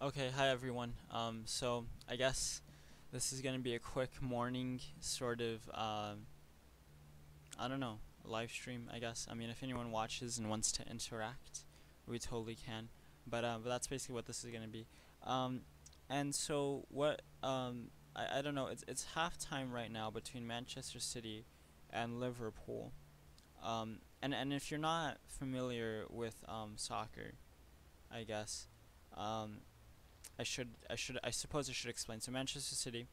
Okay, hi everyone. So I guess this is gonna be a quick morning sort of I don't know, live stream. I guess. I mean, if anyone watches and wants to interact, we totally can. But that's basically what this is gonna be. Um, and so what? I don't know. It's halftime right now between Manchester City and Liverpool. And if you're not familiar with soccer, I guess. Um, I suppose I should explain. So Manchester City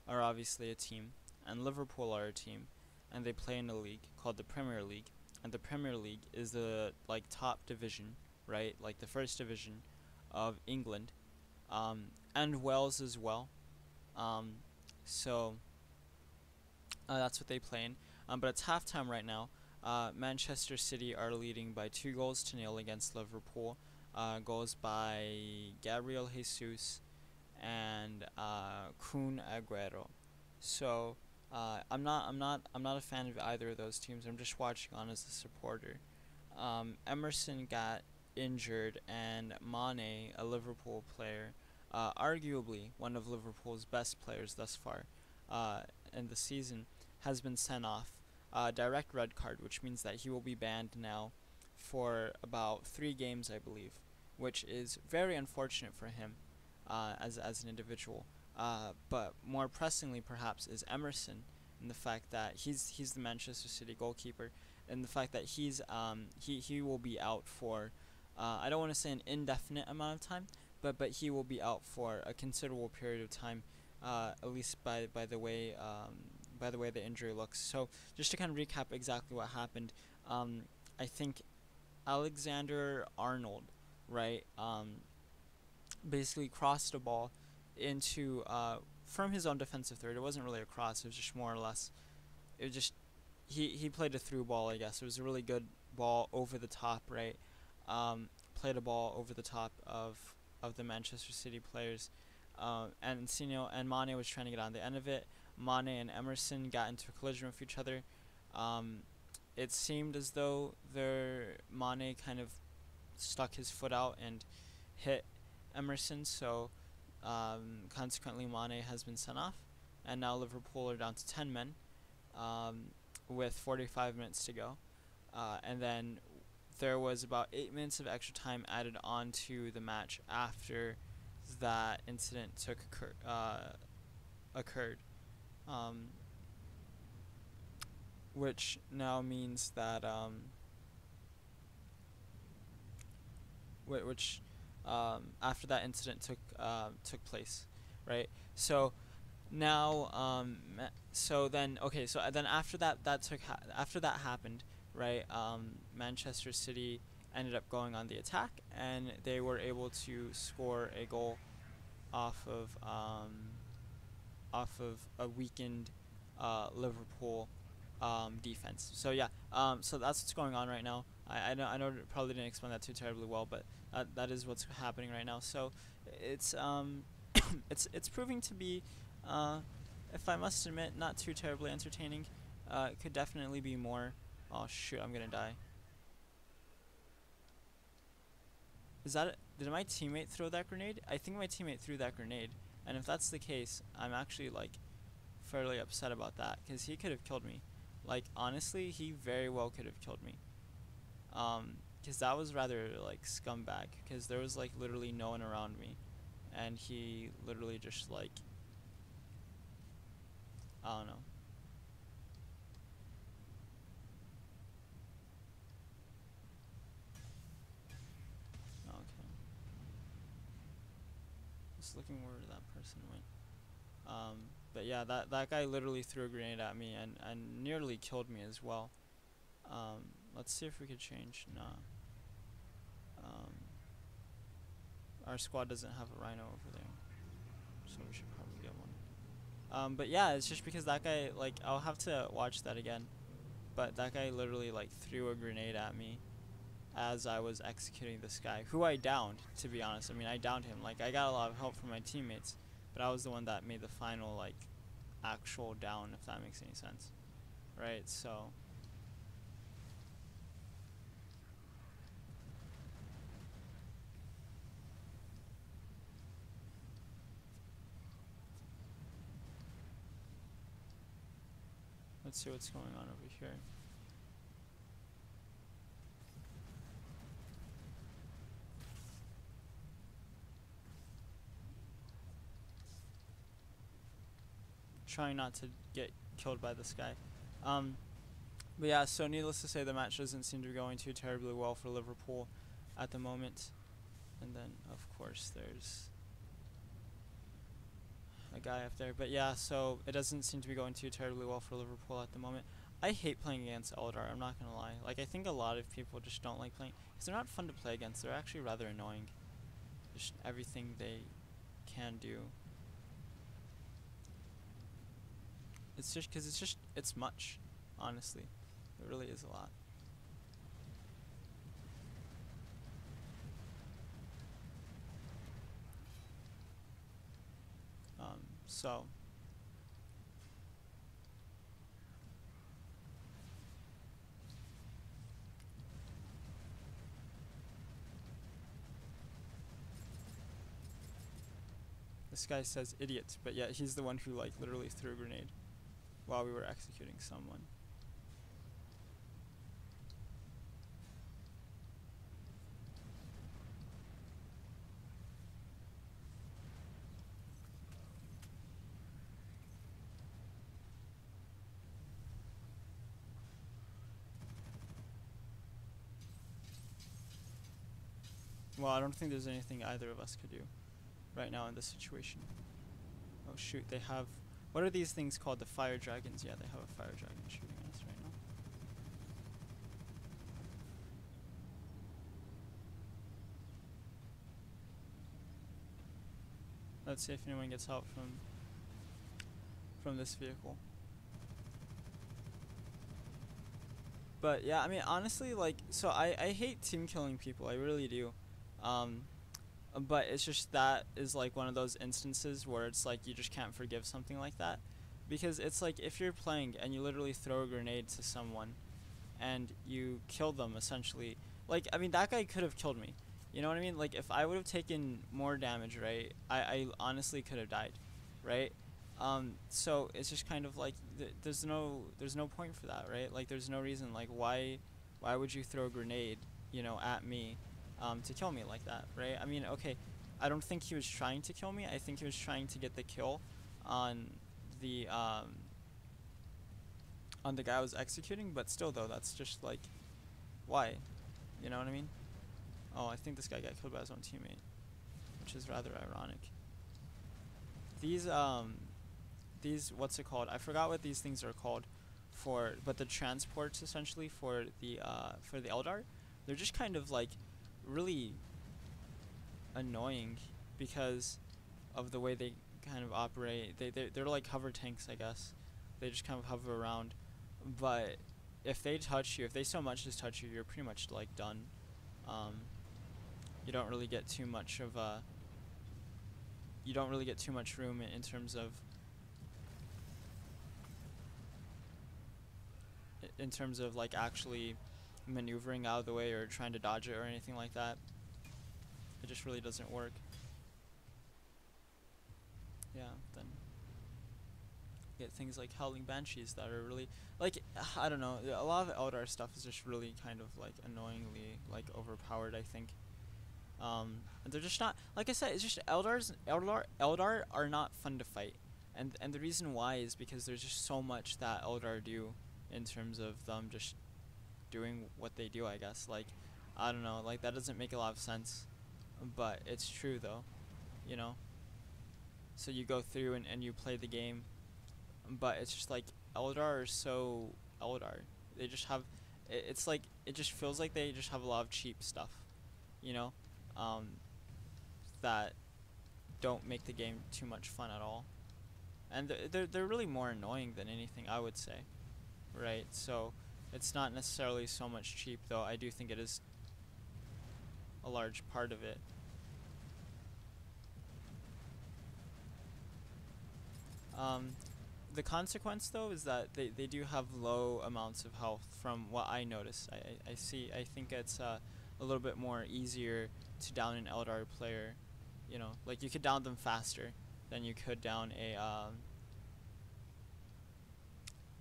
are obviously a team, and Liverpool are a team, and they play in a league called the Premier League, and the Premier League is the like top division, right? Like the first division of England, and Wales as well. Um, so that's what they play in. But it's halftime right now. Manchester City are leading by 2 goals to nil against Liverpool. Goals by Gabriel Jesus and Kun Aguero. So I'm not a fan of either of those teams. I'm just watching on as a supporter. Emerson got injured, and Mane, a Liverpool player, arguably one of Liverpool's best players thus far in the season, has been sent off. Direct red card, which means that he will be banned now for about 3 games, I believe, which is very unfortunate for him as an individual. But more pressingly, perhaps, is Emerson, and the fact that he's the Manchester City goalkeeper, and the fact that he will be out for I don't want to say an indefinite amount of time, but he will be out for a considerable period of time, at least by the way the injury looks. So just to kind of recap exactly what happened, I think Alexander Arnold, right, basically crossed a ball into from his own defensive third. It wasn't really a cross. It was just more or less. It was just he played a through ball. I guess it was a really good ball over the top. Right, played a ball over the top of the Manchester City players. And Mane was trying to get on the end of it. Mane and Emerson got into a collision with each other. Um, it seemed as though their Mane kind of stuck his foot out and hit Emerson, so consequently Mane has been sent off, and now Liverpool are down to 10 men um, with 45 minutes to go. And then there was about 8 minutes of extra time added on to the match after that incident occurred, um, which now means that which after that incident took place, right? So now so then okay, so then after that happened, right? Manchester City ended up going on the attack, and they were able to score a goal off of a weakened Liverpool defense. So yeah, so that's what's going on right now. I know probably didn't explain that too terribly well, but that is what's happening right now. So it's it's proving to be, uh, if I must admit, not too terribly entertaining. It could definitely be more. Oh shoot, I'm gonna die. Is that it? Did my teammate throw that grenade? I think my teammate threw that grenade, and if that's the case, I'm actually like fairly upset about that, because he could have killed me. Like honestly, he very well could have killed me. Because that was rather like scumbag. Because there was like literally no one around me, and he literally just like, I don't know. Okay, just looking where that person went. But yeah, that guy literally threw a grenade at me and nearly killed me as well. Let's see if we could change. Nah. Um, our squad doesn't have a rhino over there, so we should probably get one. But yeah, it's just because that guy, like, I'll have to watch that again. But that guy literally like threw a grenade at me as I was executing this guy, who I downed. To be honest, I mean I downed him. Like I got a lot of help from my teammates, but I was the one that made the final like actual down, if that makes any sense, right? So Let's see what's going on over here. Trying not to get killed by this guy. But yeah, so needless to say, the match doesn't seem to be going too terribly well for Liverpool at the moment. And then, of course, there's a guy up there. But yeah, so it doesn't seem to be going too terribly well for Liverpool at the moment. I hate playing against Eldar, I'm not going to lie. Like, I think a lot of people just don't like playing, because they're not fun to play against. They're actually rather annoying. Just everything they can do. It's just because it's much, honestly. It really is a lot. So this guy says idiot, but yeah, he's the one who like literally threw a grenade while we were executing someone. Well, I don't think there's anything either of us could do right now in this situation. Oh shoot, they have... What are these things called? The fire dragons? Yeah, they have a fire dragon shooting us right now. Let's see if anyone gets out from this vehicle. But yeah, I mean, honestly, like, so I hate team killing people, I really do. But it's just that is like one of those instances where it's like you just can't forgive something like that, because it's like if you're playing and you literally throw a grenade to someone and you kill them essentially, like, I mean, that guy could have killed me, you know what I mean? Like, if I would have taken more damage, right, I honestly could have died, right? So it's just kind of like there's no point for that, right? Like, there's no reason. Like, why would you throw a grenade, you know, at me to kill me like that, right? I mean, okay, I don't think he was trying to kill me. I think he was trying to get the kill on the guy I was executing, but still though, that's just like, why? You know what I mean? Oh, I think this guy got killed by his own teammate, which is rather ironic. These what's it called? I forgot what these things are called but the transports essentially for the Eldar, they're just kind of like really annoying because of the way they kind of operate. They're like hover tanks, I guess. They just kind of hover around, but if they touch you, if they so much as touch you, you're pretty much like done. You don't really get too much of room in terms of like actually maneuvering out of the way or trying to dodge it or anything like that. It just really doesn't work. Yeah, then get things like Howling Banshees that are really, like, I don't know, a lot of Eldar stuff is just really kind of like annoyingly like overpowered, I think. And they're just not, like I said, it's just Eldar are not fun to fight. And the reason why is because there's just so much that Eldar do in terms of them just doing what they do, I guess. Like, I don't know, like, that doesn't make a lot of sense, but it's true though, you know? So you go through and you play the game, but it's just like Eldar are so Eldar. They just have, it's like, it just feels like they just have a lot of cheap stuff, you know? That don't make the game too much fun at all. And they're really more annoying than anything, I would say. Right? So it's not necessarily so much cheap, though I do think it is a large part of it. The consequence, though, is that they do have low amounts of health from what I noticed. I think it's a little bit more easier to down an Eldar player. You know, like, you could down them faster than you could down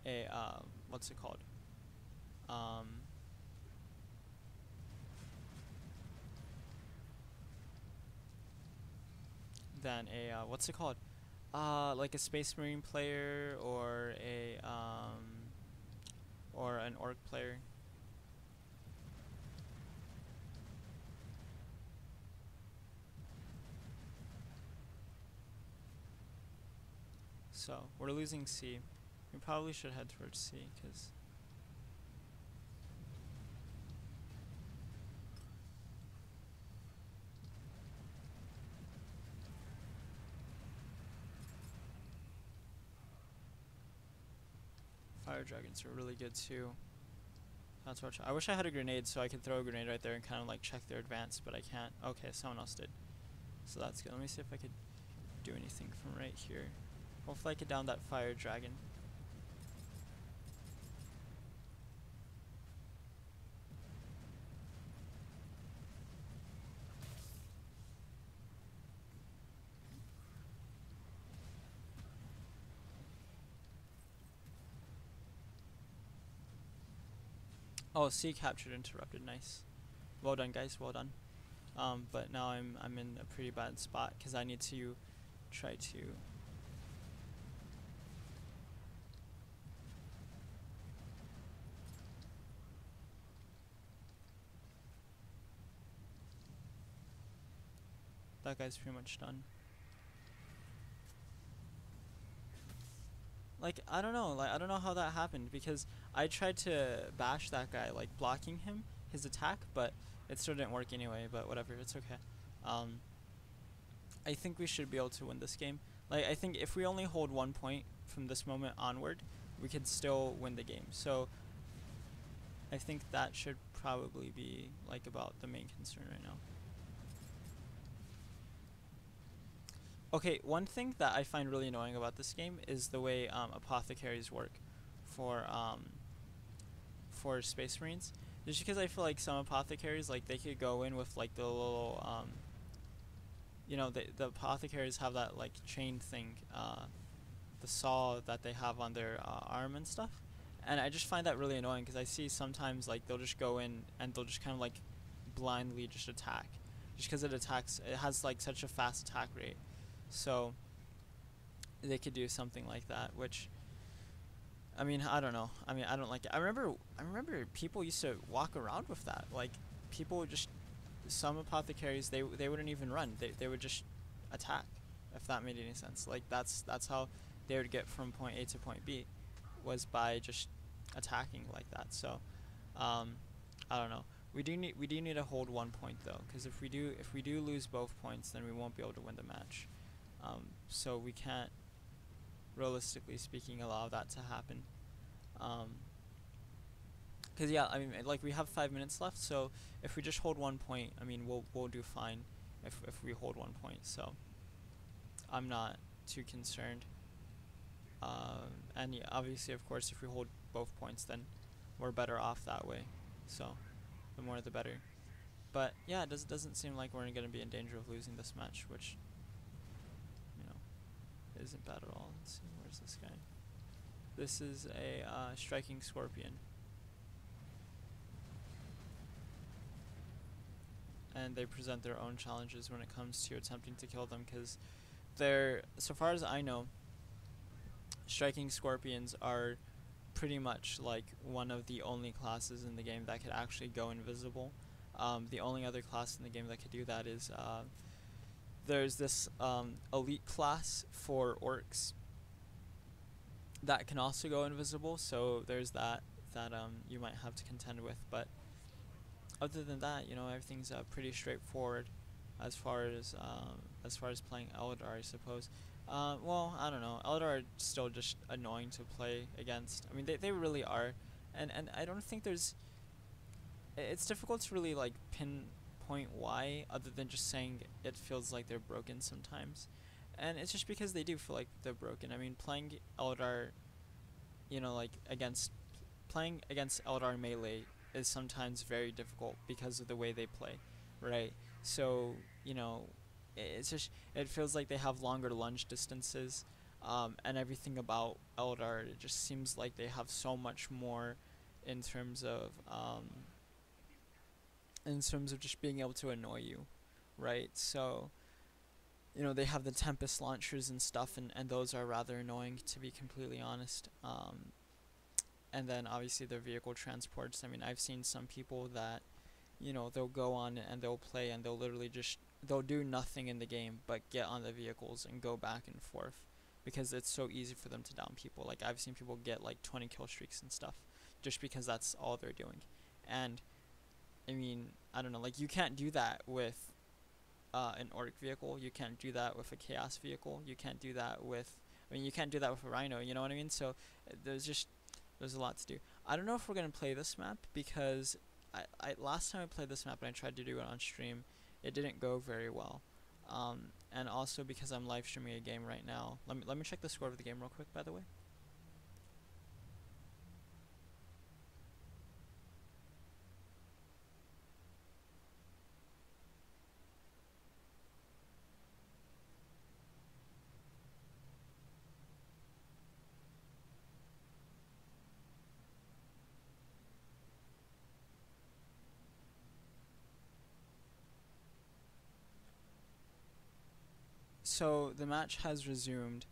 a what's it called? Um, than a what's it called? Like a Space Marine player or an orc player. So we're losing C. We probably should head towards C because. Fire dragons are really good too. That's what I wish I had a grenade so I could throw a grenade right there and kind of like check their advance, but I can't. Okay, someone else did. So that's good. Let me see if I could do anything from right here. Hopefully I could down that fire dragon. Oh, sea captured interrupted. Nice. Well done, guys. Well done. But now I'm in a pretty bad spot because I need to try to. That guy's pretty much done. Like I don't know. Like I don't know how that happened because I tried to bash that guy, like blocking him his attack, but it still didn't work anyway. But whatever, it's okay. I think we should be able to win this game. Like I think if we only hold 1 point from this moment onward, we could still win the game. So I think that should probably be like about the main concern right now. Okay, one thing that I find really annoying about this game is the way apothecaries work for Space Marines. Just because I feel like some apothecaries, like they could go in with like the little you know, the apothecaries have that like chain thing, the saw that they have on their arm and stuff, and I just find that really annoying because I see sometimes like they'll just go in and they'll just kind of like blindly just attack, just because it has like such a fast attack rate, so they could do something like that, which I mean I don't know. I mean I don't like it. I remember people used to walk around with that, like people would just some apothecaries they wouldn't even run. They would just attack, if that made any sense. Like that's how they would get from point A to point B, was by just attacking like that. So I don't know. We do need to hold 1 point though, because if we do lose both points, then we won't be able to win the match. So we can't, realistically speaking, allow that to happen. Because yeah, I mean, like we have 5 minutes left, so if we just hold 1 point, I mean, we'll do fine if we hold 1 point. So I'm not too concerned. And yeah, obviously, of course, if we hold both points, then we're better off that way. So the more the better. But yeah, it doesn't seem like we're going to be in danger of losing this match, which, you know, isn't bad at all. Let's see, where's this guy? This is a striking scorpion. And they present their own challenges when it comes to attempting to kill them, because they're, so far as I know, striking scorpions are pretty much like one of the only classes in the game that could actually go invisible. The only other class in the game that could do that is there's this elite class for orcs that can also go invisible, so there's that you might have to contend with. But other than that, you know, everything's pretty straightforward as far as playing Eldar, I suppose. Well, I don't know. Eldar are still just annoying to play against. I mean, they really are, and I don't think there's. It's difficult to really like pinpoint why, other than just saying it feels like they're broken sometimes, and it's just because they do feel like they're broken. I mean, playing Eldar, you know, like playing against Eldar melee is sometimes very difficult because of the way they play, right? So, you know, it's just, it feels like they have longer lunge distances. and everything about Eldar, it just seems like they have so much more in terms of just being able to annoy you, right? So they have the Tempest launchers and stuff, and those are rather annoying, to be completely honest. And then obviously their vehicle transports. I mean, I've seen some people that they'll go on and they'll play and they'll do nothing in the game but get on the vehicles and go back and forth because it's so easy for them to down people. Like, I've seen people get like 20 kill streaks and stuff just because that's all they're doing. And I mean, I don't know, like, you can't do that with an orc vehicle. You can't do that with a chaos vehicle. You can't do that with, I mean, you can't do that with a rhino, you know what I mean? So there's a lot to do. I don't know if we're going to play this map because I last time I played this map and I tried to do it on stream, it didn't go very well. And also because I'm live streaming a game right now. Let me check the score of the game real quick, by the way. So the match has resumed.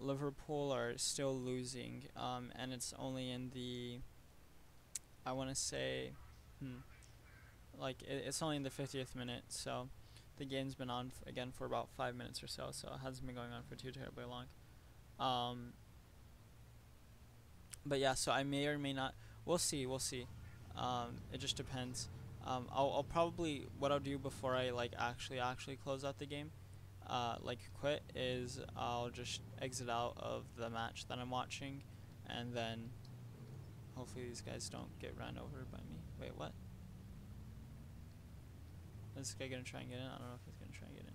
Liverpool are still losing, and it's only in the, I want to say, like it's only in the 50th minute. So the game's been on again for about 5 minutes or so. So it hasn't been going on for too terribly long. But yeah, so I may or may not. We'll see. It just depends. I'll probably, what I'll do before I like actually close out the game, like quit, is I'll just exit out of the match that I'm watching, and then hopefully these guys don't get ran over by me. Wait, what? Is this guy gonna try and get in? I don't know if he's gonna try and get in.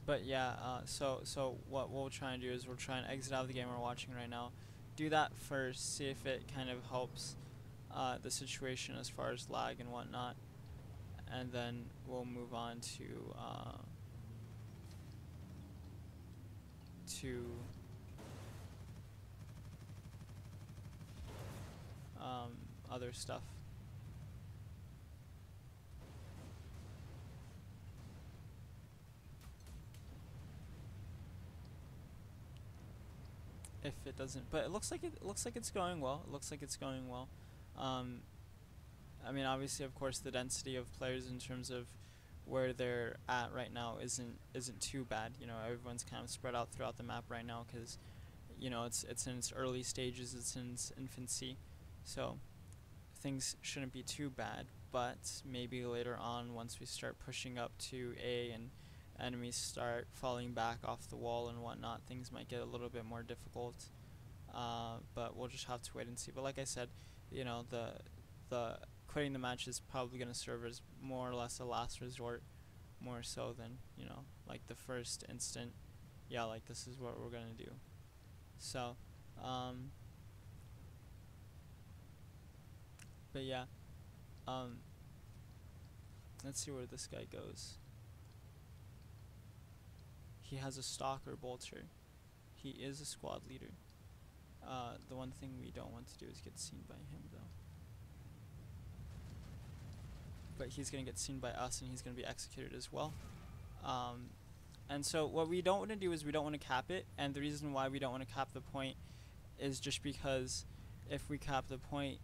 But yeah, so what we'll try and do is we'll try and exit out of the game we're watching right now. Do that first, see if it kind of helps the situation as far as lag and whatnot, and then we'll move on to other stuff. If it doesn't, but it looks like it's going well. I mean, obviously, of course, the density of players in terms of where they're at right now isn't too bad. Everyone's kind of spread out throughout the map right now because it's in its early stages, it's in its infancy, so things shouldn't be too bad. But maybe later on, once we start pushing up to A and enemies start falling back off the wall and whatnot, things might get a little bit more difficult. But we'll just have to wait and see. But like I said, the quitting the match is probably going to serve as more or less a last resort, more so than like the first instant. Yeah, like this is what we're gonna do. So, but yeah, let's see where this guy goes. He has a stalker bolter. He is a squad leader. The one thing we don't want to do is get seen by him, though. But he's going to get seen by us, and he's going to be executed as well. And so what we don't want to do is we don't want to cap it. And the reason why we don't want to cap the point is just because if we cap the point,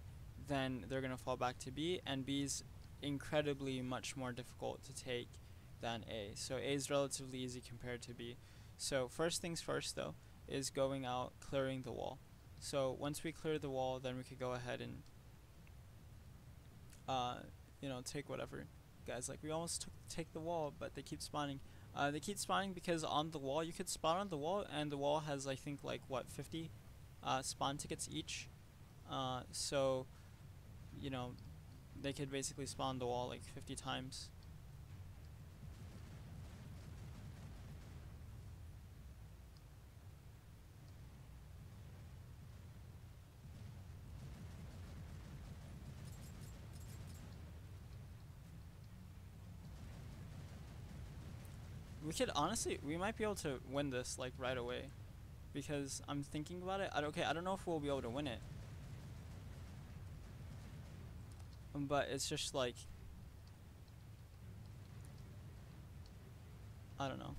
then they're going to fall back to B. And B's incredibly much more difficult to take than A. So A is relatively easy compared to B. So first things first, though, is going out, clearing the wall. So once we clear the wall, then we could go ahead and take whatever. Guys, like, we almost take the wall, but they keep spawning. They keep spawning because on the wall, you could spawn on the wall, and the wall has, I think, like, what, 50 spawn tickets each. So, they could basically spawn the wall like 50 times. We could honestly, we might be able to win this like right away, because I'm thinking about it. Okay, I don't know if we'll be able to win it, but it's just like, I don't know.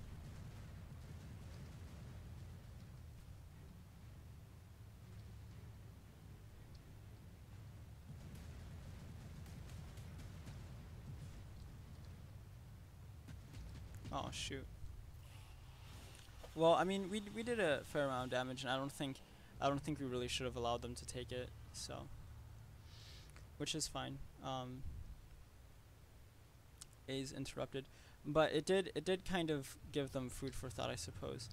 Oh shoot. Well, I mean, we did a fair amount of damage, and I don't think we really should have allowed them to take it. So, which is fine. A's interrupted, but it did kind of give them food for thought, I suppose.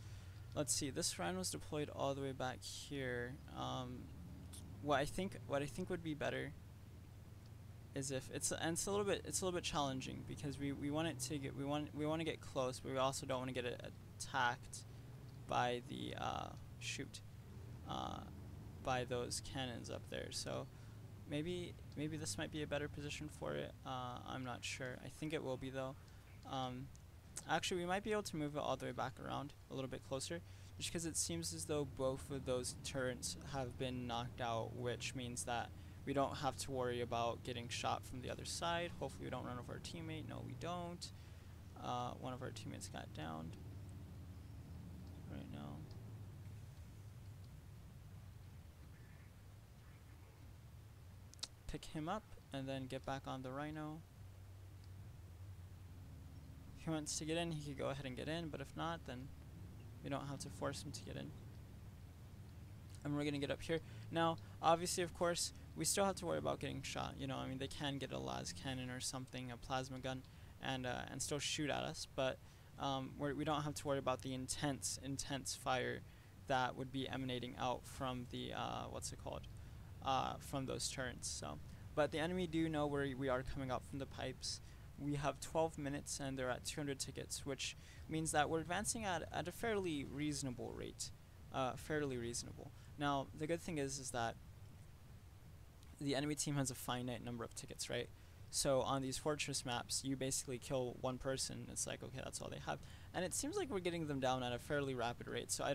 Let's see. This round was deployed all the way back here. What I think would be better is if it's a little bit challenging, because we want it to get we want to get close, but we also don't want to get it attacked by the by those cannons up there. So maybe this might be a better position for it. I'm not sure. I think it will be though. Actually, we might be able to move it all the way back around a little bit closer, just because it seems as though both of those turrets have been knocked out, which means that we don't have to worry about getting shot from the other side. Hopefully we don't run over our teammate. No, we don't. One of our teammates got downed right now. Pick him up and then get back on the Rhino. If he wants to get in, he could go ahead and get in, but if not, then we don't have to force him to get in. And we're going to get up here. Now, obviously, of course, we still have to worry about getting shot. You know, I mean, they can get a las cannon or something, a plasma gun, and still shoot at us, but we don't have to worry about the intense fire that would be emanating out from the, from those turrets. So, but the enemy do know where we are coming up from the pipes. We have 12 minutes, and they're at 200 tickets, which means that we're advancing at a fairly reasonable rate. Fairly reasonable. Now, the good thing is that the enemy team has a finite number of tickets, right? So on these fortress maps, you basically kill one person. It's like, okay, that's all they have. And it seems like we're getting them down at a fairly rapid rate. So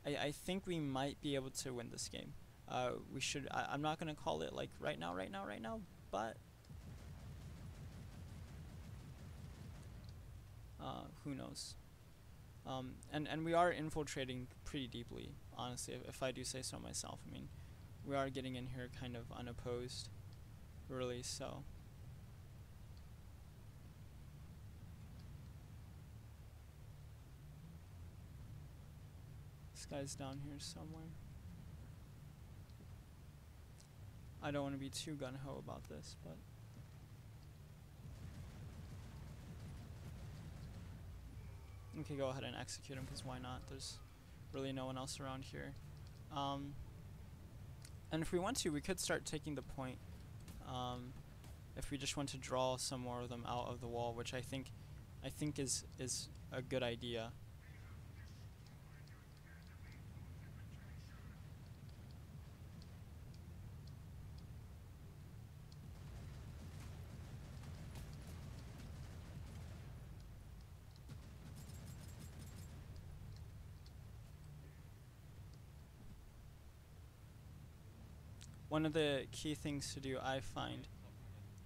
I think we might be able to win this game. We should, I'm not going to call it like right now, but who knows? And we are infiltrating pretty deeply, honestly, if I do say so myself. I mean, we are getting in here kind of unopposed, really, so. This guy's down here somewhere. I don't want to be too gung-ho about this, but. We could go ahead and execute him, because why not? There's really no one else around here. And if we want to, we could start taking the point. If we just want to draw some more of them out of the wall, which I think is a good idea. One of the key things to do, I find,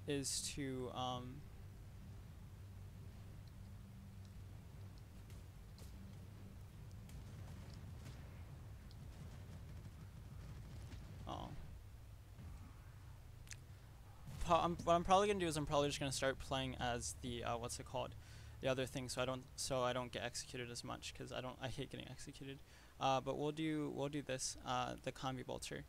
is to oh. What I'm probably gonna do is I'm probably just gonna start playing as the the other thing, so I don't get executed as much, because I hate getting executed. But we'll do this, the combi bolter.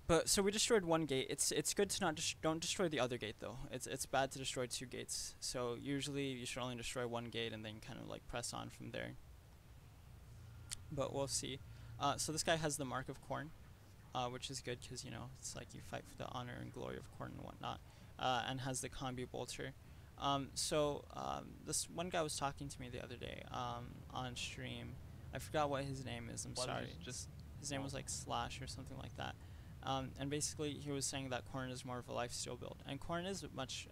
But so we destroyed one gate. It's good to don't destroy the other gate though. It's bad to destroy two gates. So usually you should only destroy one gate and then kind of like press on from there. But we'll see. So this guy has the mark of Khorne, which is good, because you know it's like you fight for the honor and glory of Khorne and whatnot. And has the combi bolter. This one guy was talking to me the other day on stream. I forgot what his name is. I'm sorry. His name was like Slash or something like that. And basically he was saying that Khorne is more of a lifesteal build, and Khorne is much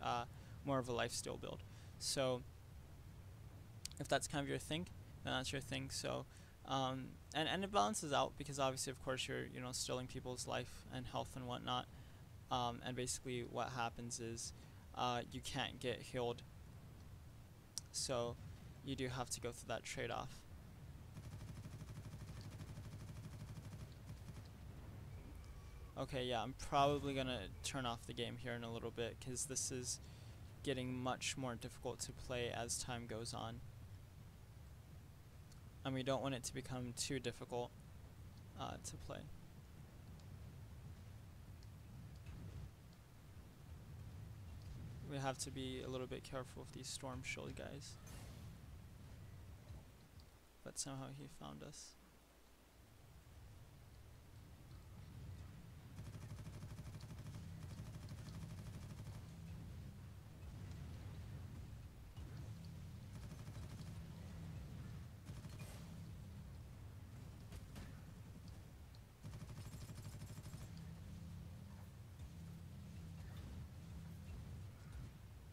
more of a lifesteal build. So if that's kind of your thing, then that's your thing. So, and it balances out because obviously, of course, you're stealing people's life and health and whatnot. And basically, what happens is, you can't get healed. So, you do have to go through that trade-off. Okay, yeah, I'm probably gonna turn off the game here in a little bit because this is getting much more difficult to play as time goes on. And we don't want it to become too difficult to play. We have to be a little bit careful with these storm shield guys. But somehow he found us.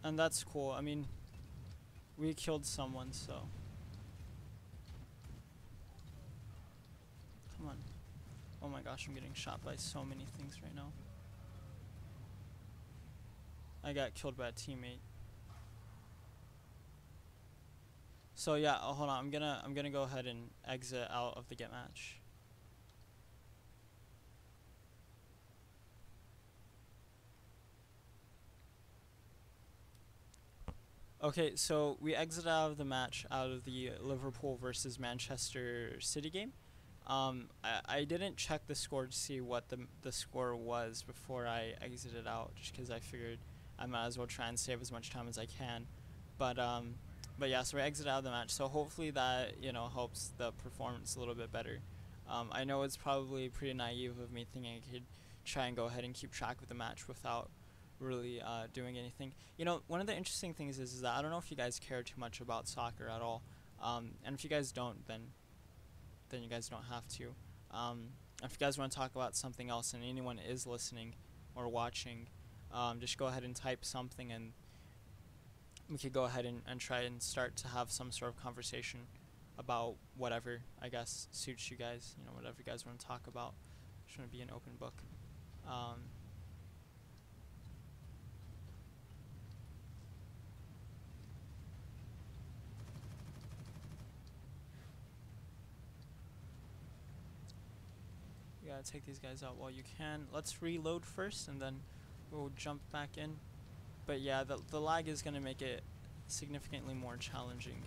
And that's cool. I mean, we killed someone, so. Come on. Oh my gosh, I'm getting shot by so many things right now. I got killed by a teammate. So yeah, hold on. I'm gonna go ahead and exit out of the get match. Okay, so we exited out of the match, out of the Liverpool versus Manchester City game. I didn't check the score to see what the score was before I exited out, just because I figured I might as well try and save as much time as I can. But yeah, so we exited out of the match. So hopefully that helps the performance a little bit better. I know it's probably pretty naive of me thinking I could try and go ahead and keep track of the match without really doing anything. One of the interesting things is that I don't know if you guys care too much about soccer at all. And if you guys don't, then you guys don't have to. If you guys want to talk about something else and anyone is listening or watching, just go ahead and type something and we could go ahead and try and start to have some sort of conversation about whatever, I guess, suits you guys. Whatever you guys want to talk about. Just want to be an open book. You gotta take these guys out while you can. Let's reload first and then we'll jump back in. But yeah, the lag is gonna make it significantly more challenging.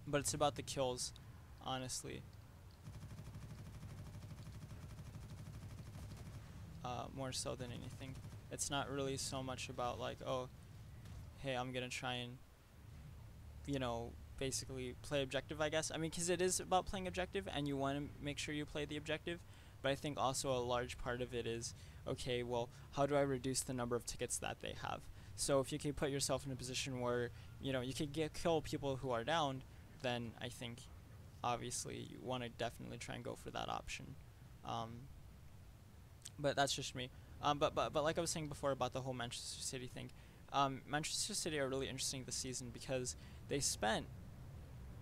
But it's about the kills, honestly. More so than anything. It's not really so much about like, oh, hey, I'm gonna try and, basically play objective, I guess. I mean, because it is about playing objective and you want to make sure you play the objective. But I think also a large part of it is, okay, well, how do I reduce the number of tickets that they have? So if you can put yourself in a position where, you could kill people who are down, then I think, obviously, you want to definitely try and go for that option. But that's just me. But like I was saying before about the whole Manchester City thing, Manchester City are really interesting this season because they spent,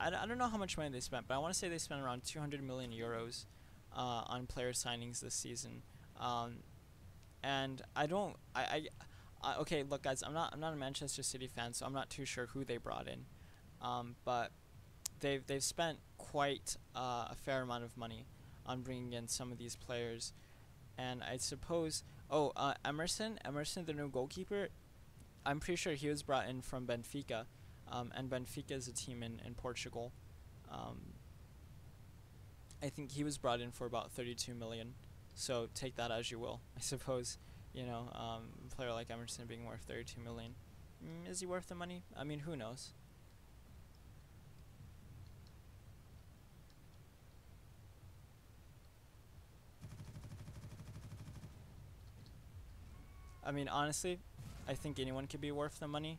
I don't know how much money they spent, but I want to say they spent around 200 million euros on player signings this season. And okay, look guys, I'm not a Manchester City fan, so I'm not too sure who they brought in. But they've spent quite a fair amount of money on bringing in some of these players. And I suppose, Emerson, the new goalkeeper, I'm pretty sure he was brought in from Benfica. And Benfica is a team in Portugal. I think he was brought in for about 32 million. So take that as you will. I suppose, a player like Emerson being worth 32 million. Is he worth the money? I mean, who knows? I mean, honestly, I think anyone could be worth the money.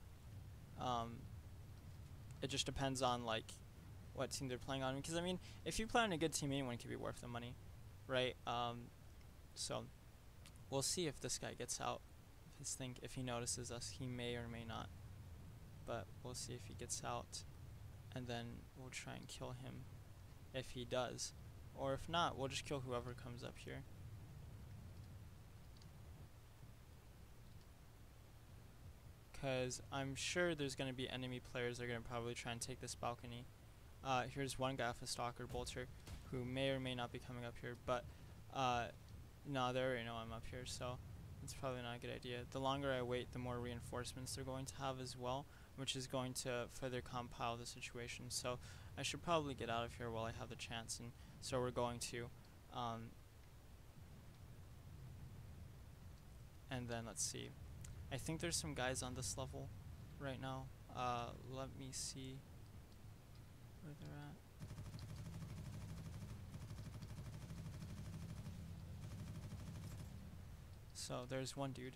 It just depends on, like, what team they're playing on. Because, I mean, if you play on a good team, anyone could be worth the money, right? So, we'll see if this guy gets out of his thing. If he notices us, he may or may not. But we'll see if he gets out, and then we'll try and kill him if he does. Or if not, we'll just kill whoever comes up here. Because I'm sure there's going to be enemy players that are going to probably try and take this balcony. Here's one guy with a stalker bolter who may or may not be coming up here, but no, they already know I'm up here, so it's probably not a good idea. The longer I wait, the more reinforcements they're going to have as well, which is going to further compile the situation. So I should probably get out of here while I have the chance, and so we're going to. And then let's see. I think there's some guys on this level right now. Let me see where they're at. So there's one dude.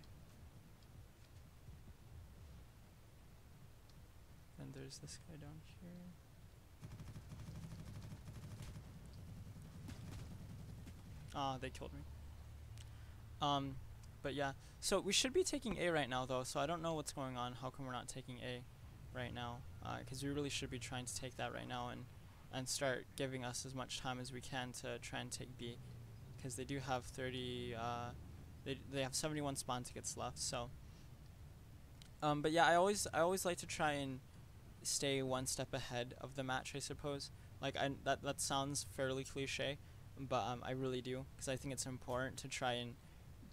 And there's this guy down here. Ah, they killed me. But yeah, so we should be taking A right now though, so I don't know what's going on. How come we're not taking A right now? Because we really should be trying to take that right now and start giving us as much time as we can to try and take B, because they do have 30, they have 71 spawn tickets left, so. But yeah, I always like to try and stay one step ahead of the match, I suppose. Like, that sounds fairly cliche, but I really do, because I think it's important to try and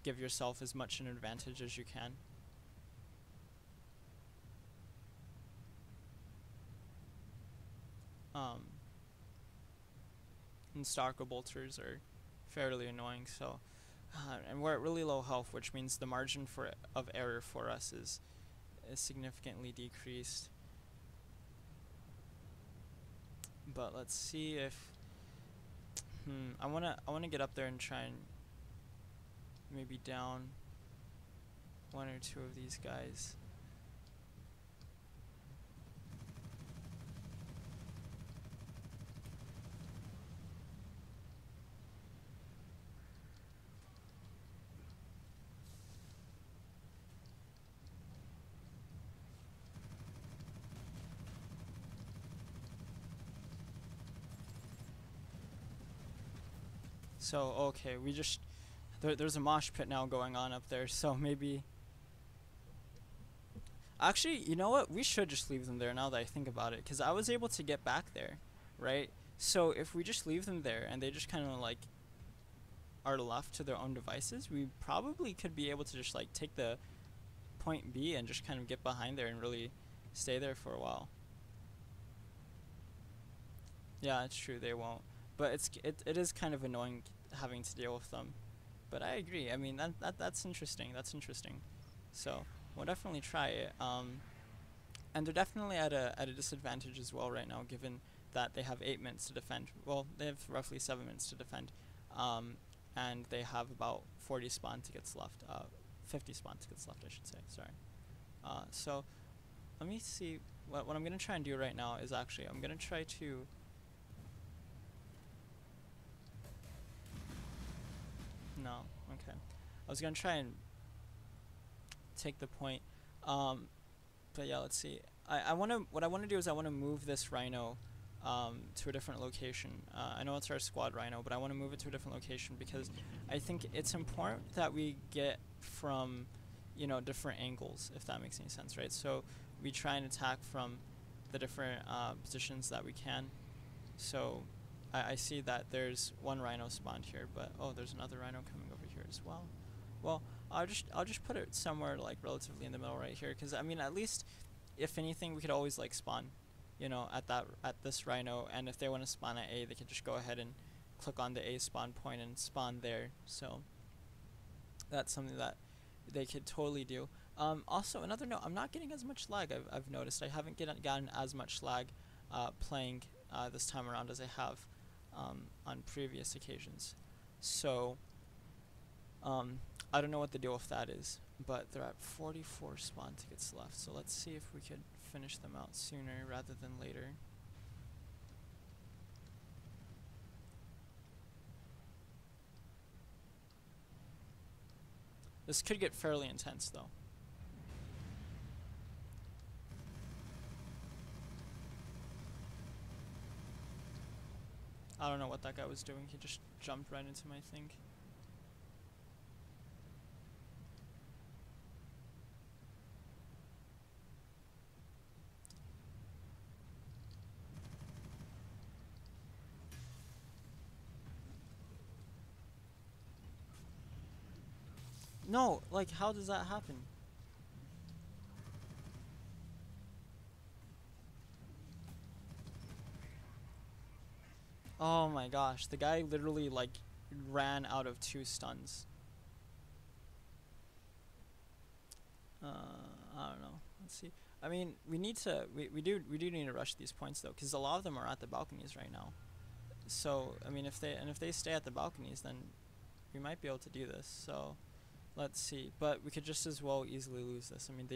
give yourself as much an advantage as you can. And stalker bolters are fairly annoying, so and we're at really low health, which means the margin of error for us is significantly decreased. But let's see if I wanna get up there and try and maybe down one or two of these guys. So okay, we just there's a mosh pit now going on up there, so maybe. Actually, you know what? We should just leave them there now that I think about it, because I was able to get back there, right? So if we just leave them there and they just kind of like are left to their own devices, we probably could be able to just like take the point B and just kind of get behind there and really stay there for a while. Yeah, it's true, they won't. But it is kind of annoying having to deal with them. But I agree. I mean, that's interesting. That's interesting. So we'll definitely try it. And they're definitely at a disadvantage as well right now, given that they have 8 minutes to defend. Well, they have roughly 7 minutes to defend, and they have about 40 spawn tickets left. 50 spawn tickets left, I should say. Sorry. So let me see. What I'm gonna try and do right now is actually I'm gonna try to. No, okay. I was gonna try and take the point, but yeah, let's see. What I wanna do is I wanna move this rhino to a different location. I know it's our squad rhino, but I wanna move it to a different location because I think it's important that we get from, you know, different angles, if that makes any sense, right? So we try and attack from the different positions that we can. So I see that there's one rhino spawned here, but oh, there's another rhino coming over here as well. Well, I'll just put it somewhere like relatively in the middle right here, because I mean, at least if anything, we could always like spawn, you know, at this rhino, and if they want to spawn at A, they could just go ahead and click on the A spawn point and spawn there. So that's something that they could totally do. Also, another note, I'm not getting as much lag. I've noticed I haven't gotten as much lag playing this time around as I have on previous occasions. So I don't know what the deal with that is, but they're at 44 spawn tickets left, so let's see if we could finish them out sooner rather than later. This could get fairly intense though. I don't know what that guy was doing. He just jumped right into my thing. No, like, how does that happen? Oh my gosh, the guy literally, like, ran out of 2 stuns. I don't know. Let's see. I mean, we do need to rush these points though, because a lot of them are at the balconies right now. So I mean, if they stay at the balconies, then we might be able to do this. So let's see. But we could just as well easily lose this. I mean,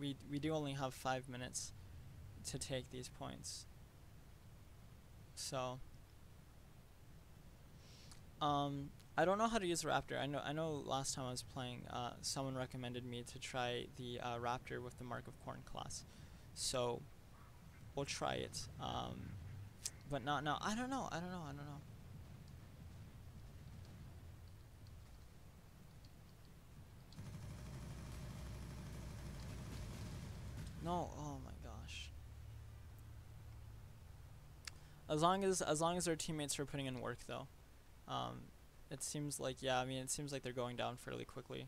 we do only have 5 minutes to take these points. So I don't know how to use Raptor. I know last time I was playing, someone recommended me to try the Raptor with the Mark of Khorne class. So we'll try it. But not now. I don't know. No, oh my gosh. As long as our teammates are putting in work though. It seems like, yeah, I mean, it seems like they're going down fairly quickly.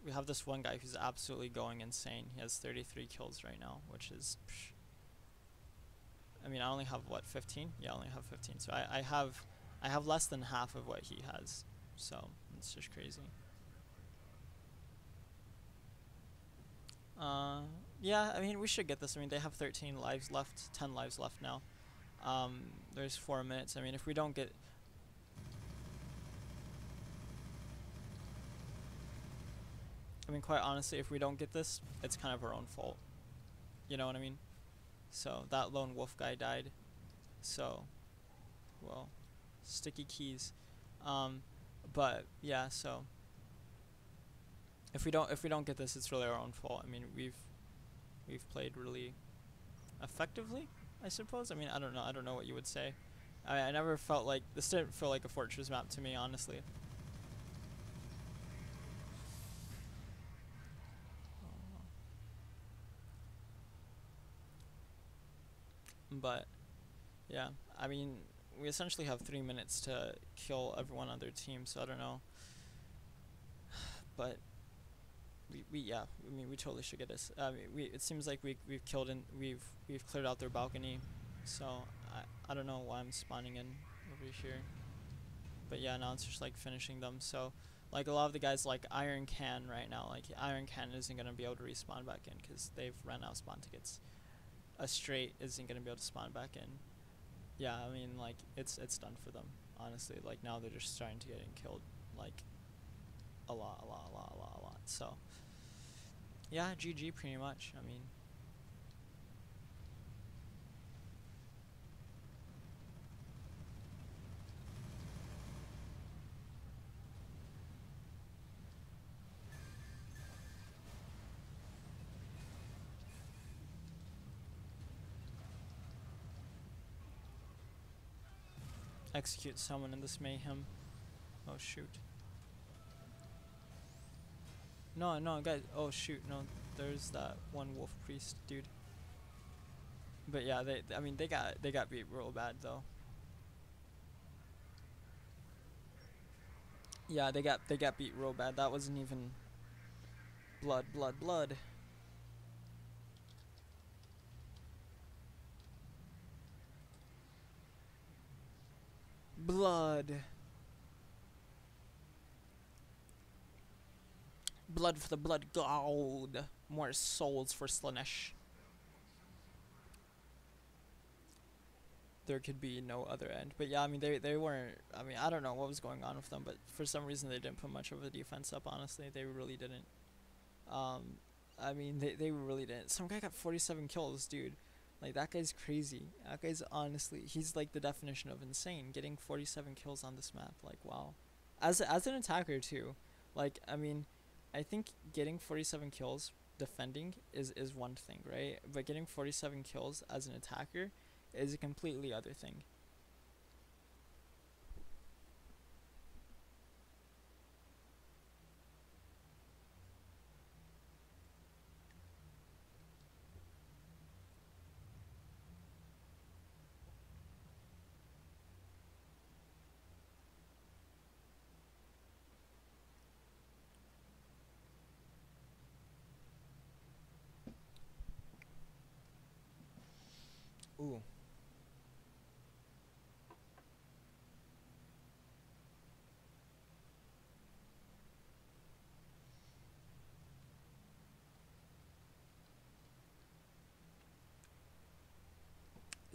We have this one guy who's absolutely going insane. He has 33 kills right now, which is, psh. I mean, I only have what, 15? Yeah, I only have 15. So I have less than half of what he has. So it's just crazy. Yeah, I mean, we should get this. I mean, they have 13 lives left, 10 lives left now. There's 4 minutes. I mean, if we don't get... I mean, quite honestly, if we don't get this, it's kind of our own fault. You know what I mean? So, that lone wolf guy died. So, well, sticky keys. But, yeah, so... If we don't get this, it's really our own fault. I mean, we've played really effectively, I suppose. I mean, I don't know what you would say. I never felt like this didn't feel like a fortress map to me, honestly. But yeah, I mean, we essentially have 3 minutes to kill everyone on their team, so I don't know. But we yeah, I mean, we totally should get this. It seems like we've killed and we've cleared out their balcony, so I don't know why I'm spawning in over here. But yeah, now it's just like finishing them. So like a lot of the guys like Iron Can right now, like Iron Can isn't gonna be able to respawn back in because they've ran out of spawn tickets. A straight isn't gonna be able to spawn back in. Yeah, I mean, like it's done for them, honestly. Like now they're just starting to get killed like a lot. So yeah, GG pretty much. I mean, execute someone in this mayhem. Oh shoot. No, guys. Oh shoot, no. There's that one wolf priest dude. But yeah, I mean, they got beat real bad though. Yeah, they got beat real bad. That wasn't even blood. Blood for the blood god. More souls for Slanesh. There could be no other end. But yeah, I mean, they weren't... I mean, I don't know what was going on with them, but for some reason they didn't put much of a defense up, honestly. They really didn't. I mean, they really didn't. Some guy got 47 kills, dude. Like, that guy's crazy. That guy's honestly... He's like the definition of insane. Getting 47 kills on this map. Like, wow. As an attacker, too. Like, I mean... I think getting 47 kills defending is one thing, right? But getting 47 kills as an attacker is a completely other thing.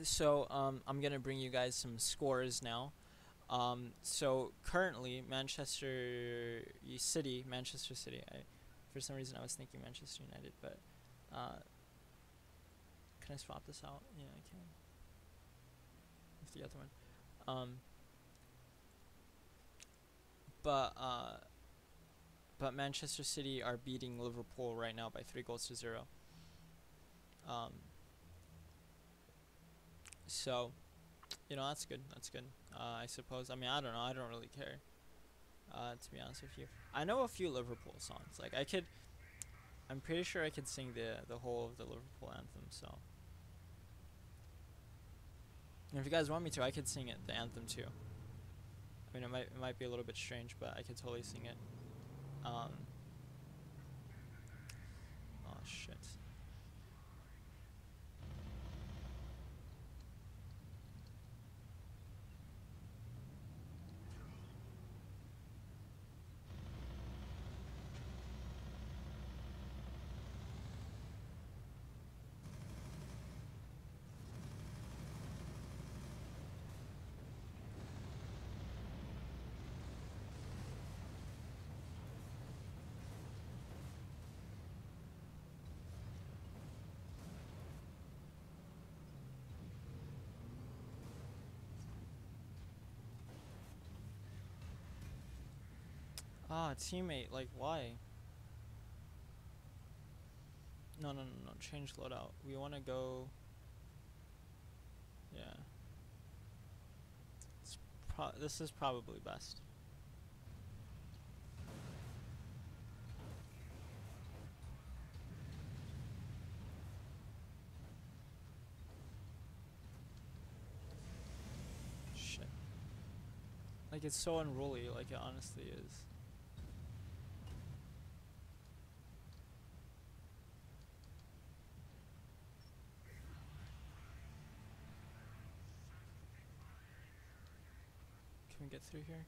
So I'm gonna bring you guys some scores now. So currently Manchester City. For some reason I was thinking Manchester United, but can I swap this out? Yeah, I can. With the other one. But Manchester City are beating Liverpool right now by 3-0. So, that's good. That's good. I suppose. I mean, I don't know. I don't really care. To be honest with you, I know a few Liverpool songs. Like I'm pretty sure I could sing the whole of the Liverpool anthem. So, and if you guys want me to, I could sing the anthem too. I mean, it might be a little bit strange, but I could totally sing it. Oh shit. Ah, teammate, like why? No, no, no, no. Change loadout. We want to go. Yeah. This is probably best. Shit. Like it's so unruly. Like it honestly is. Can we get through here?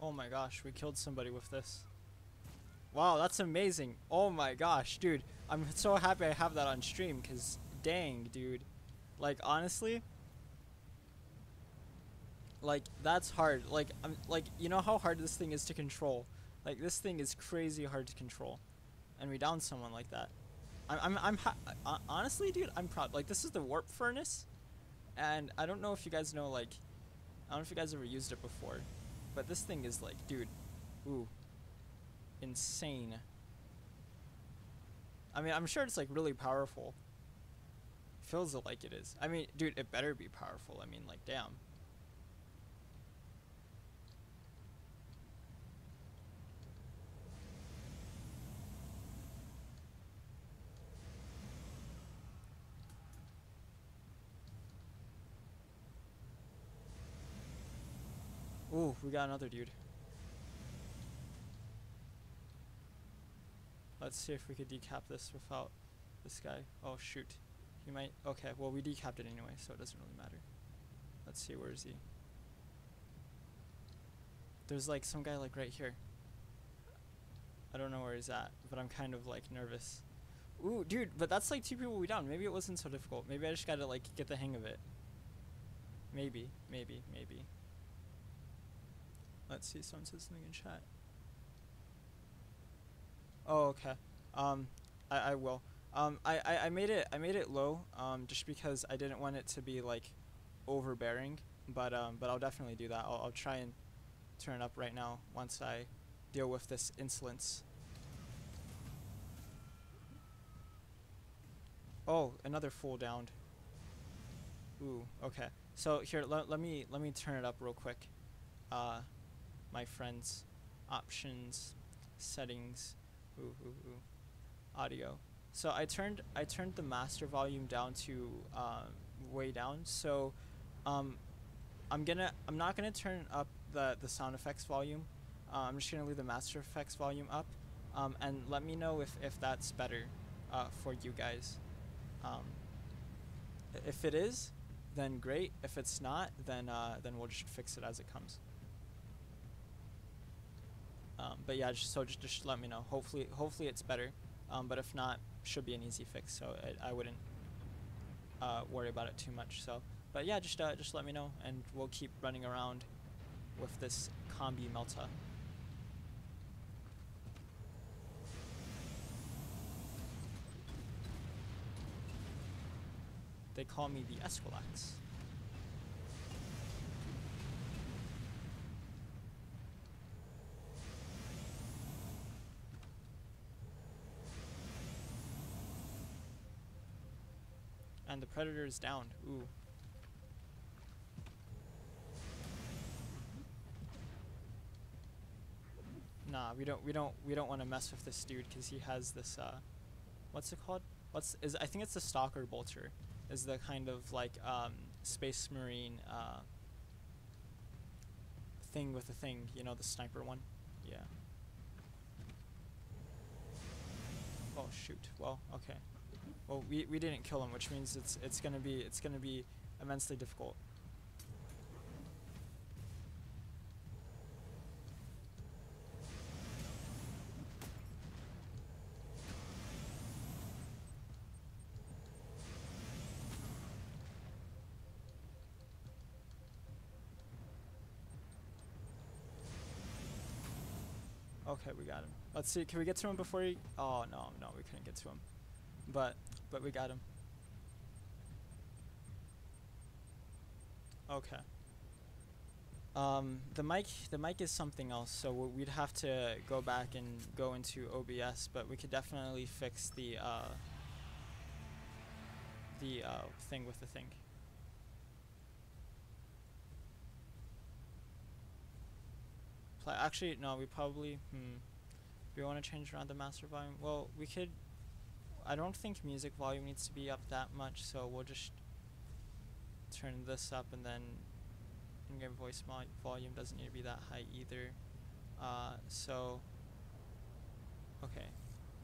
Oh my gosh, we killed somebody with this. Wow, that's amazing. Oh my gosh, dude. I'm so happy I have that on stream, because dang, dude. Like, honestly, like, that's hard. Like, you know how hard this thing is to control? Like, this thing is crazy hard to control. And we downed someone like that. Honestly, dude, I'm proud. Like, this is the warp furnace. And I don't know if you guys know, like, I don't know if you guys ever used it before. But this thing is like, dude, ooh, insane. I mean, I'm sure it's like really powerful. Feels like it is. I mean, dude, it better be powerful. I mean, like, damn. Ooh, we got another dude. Let's see if we could decap this without this guy. Oh, shoot. He might. Okay, well, we decapped it anyway, so it doesn't really matter. Let's see, where is he? There's like some guy like right here. I don't know where he's at, but I'm kind of like nervous. Ooh, dude, but that's like 2 people we down. Maybe it wasn't so difficult. Maybe I just gotta like get the hang of it. Maybe. Let's see, someone said something in chat. Oh, okay. I will. I made it low, just because I didn't want it to be like overbearing, but I'll definitely do that. I'll try and turn it up right now once I deal with this insolence. Oh, another fool downed. Ooh, okay. So here, let me turn it up real quick. My friends, options, settings, audio. So I turned the master volume down to way down. So I'm not gonna turn up the sound effects volume. I'm just gonna leave the master effects volume up. And let me know if that's better for you guys. If it is, then great. If it's not, then we'll just fix it as it comes. But yeah, just let me know. Hopefully it's better. But if not, should be an easy fix. So I wouldn't worry about it too much. So, but yeah, just let me know, and we'll keep running around with this combi Melta. They call me the Esquilax. And the Predator is down. Ooh. Nah, we don't want to mess with this dude because he has this what's it called? I think it's the Stalker Bolter. Is the kind of like Space Marine thing with the thing, you know, the sniper one. Yeah. Oh shoot. Well, okay. Well, we didn't kill him, which means it's gonna be immensely difficult. Okay, we got him. Let's see. Can we get to him before he? Oh no, we couldn't get to him. But we got him. Okay. The mic is something else, so we'd have to go back and go into OBS, but we could definitely fix the thing with the thing. Actually, no, we probably, do we want to change around the master volume? Well, we could, I don't think music volume needs to be up that much, so we'll just turn this up, and then in-game voice volume doesn't need to be that high either. So, okay,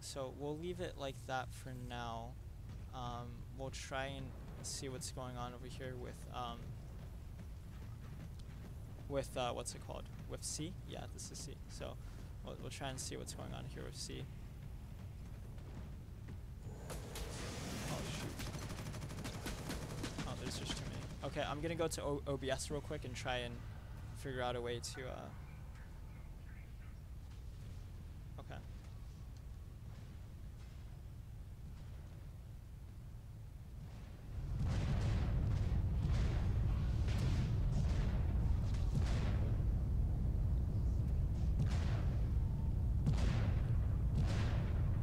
so we'll leave it like that for now. We'll try and see what's going on over here with what's it called? With C? Yeah, this is C. So we'll try and see what's going on here with C. Oh shoot. Oh, there's just too many. Okay, I'm gonna go to OBS real quick and try and figure out a way to okay.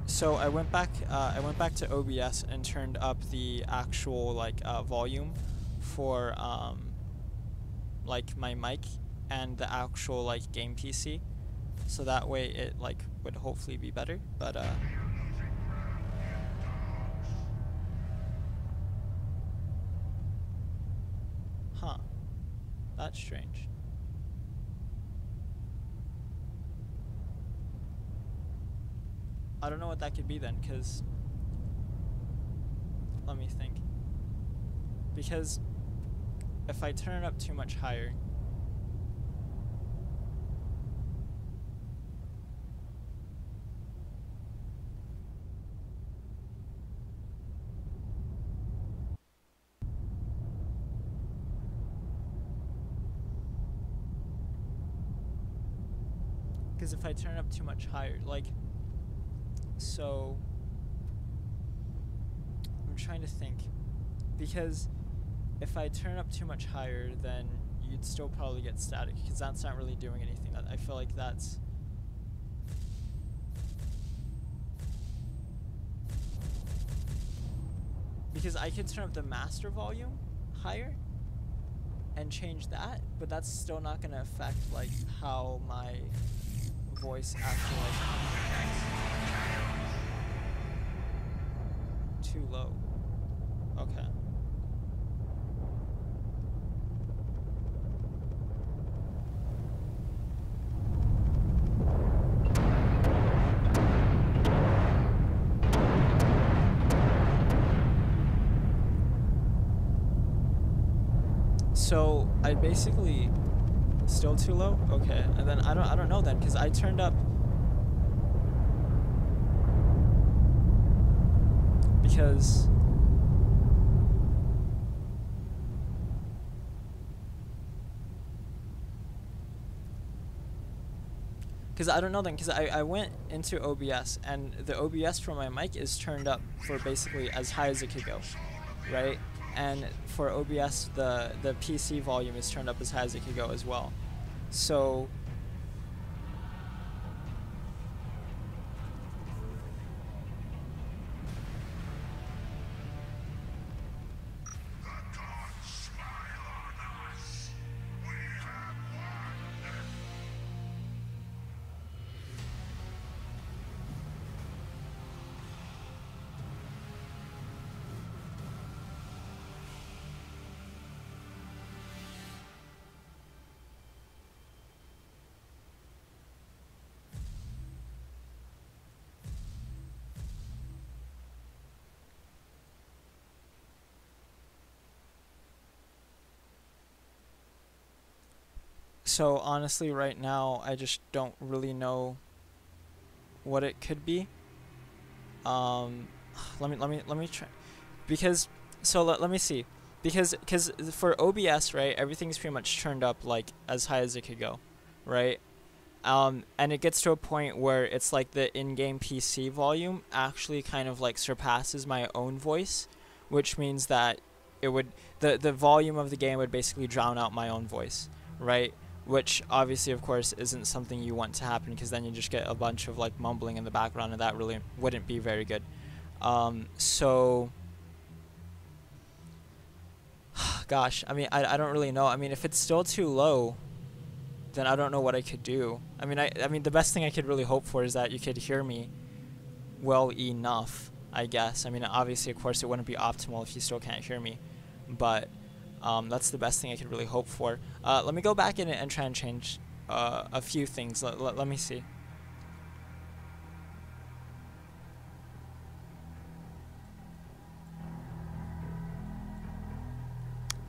So I went back to OBS and turned up the actual like volume for like my mic and the actual like game PC, so that way it like would hopefully be better. But huh, that's strange. I don't know what that could be then, because let me think. Because if I turn it up too much higher, like, so I'm trying to think, because if I turn up too much higher, then you'd still probably get static because that's not really doing anything. I feel like that's because I could turn up the master volume higher and change that, but that's still not gonna affect like how my voice actually like too low. Okay. So I basically still too low. Okay, and then I don't know then because I turned up because I don't know then because I went into OBS and the OBS for my mic is turned up for basically as high as it could go, right? And for OBS, the PC volume is turned up as high as it could go as well. So So honestly, right now, I just don't really know what it could be. Let me try, because so let me see, because for OBS, right, everything's pretty much turned up like as high as it could go, right? And it gets to a point where it's like the in-game PC volume actually kind of like surpasses my own voice, which means that it would the volume of the game would basically drown out my own voice, right? Which obviously, of course, isn't something you want to happen because then you just get a bunch of like mumbling in the background, and that really wouldn't be very good. So, gosh, I mean, I don't really know. I mean, if it's still too low, then I don't know what I could do. I mean, the best thing I could really hope for is that you could hear me well enough, I guess. I mean, obviously, of course, it wouldn't be optimal if you still can't hear me, but that's the best thing I could really hope for. Let me go back in it and try and change a few things. Let me see.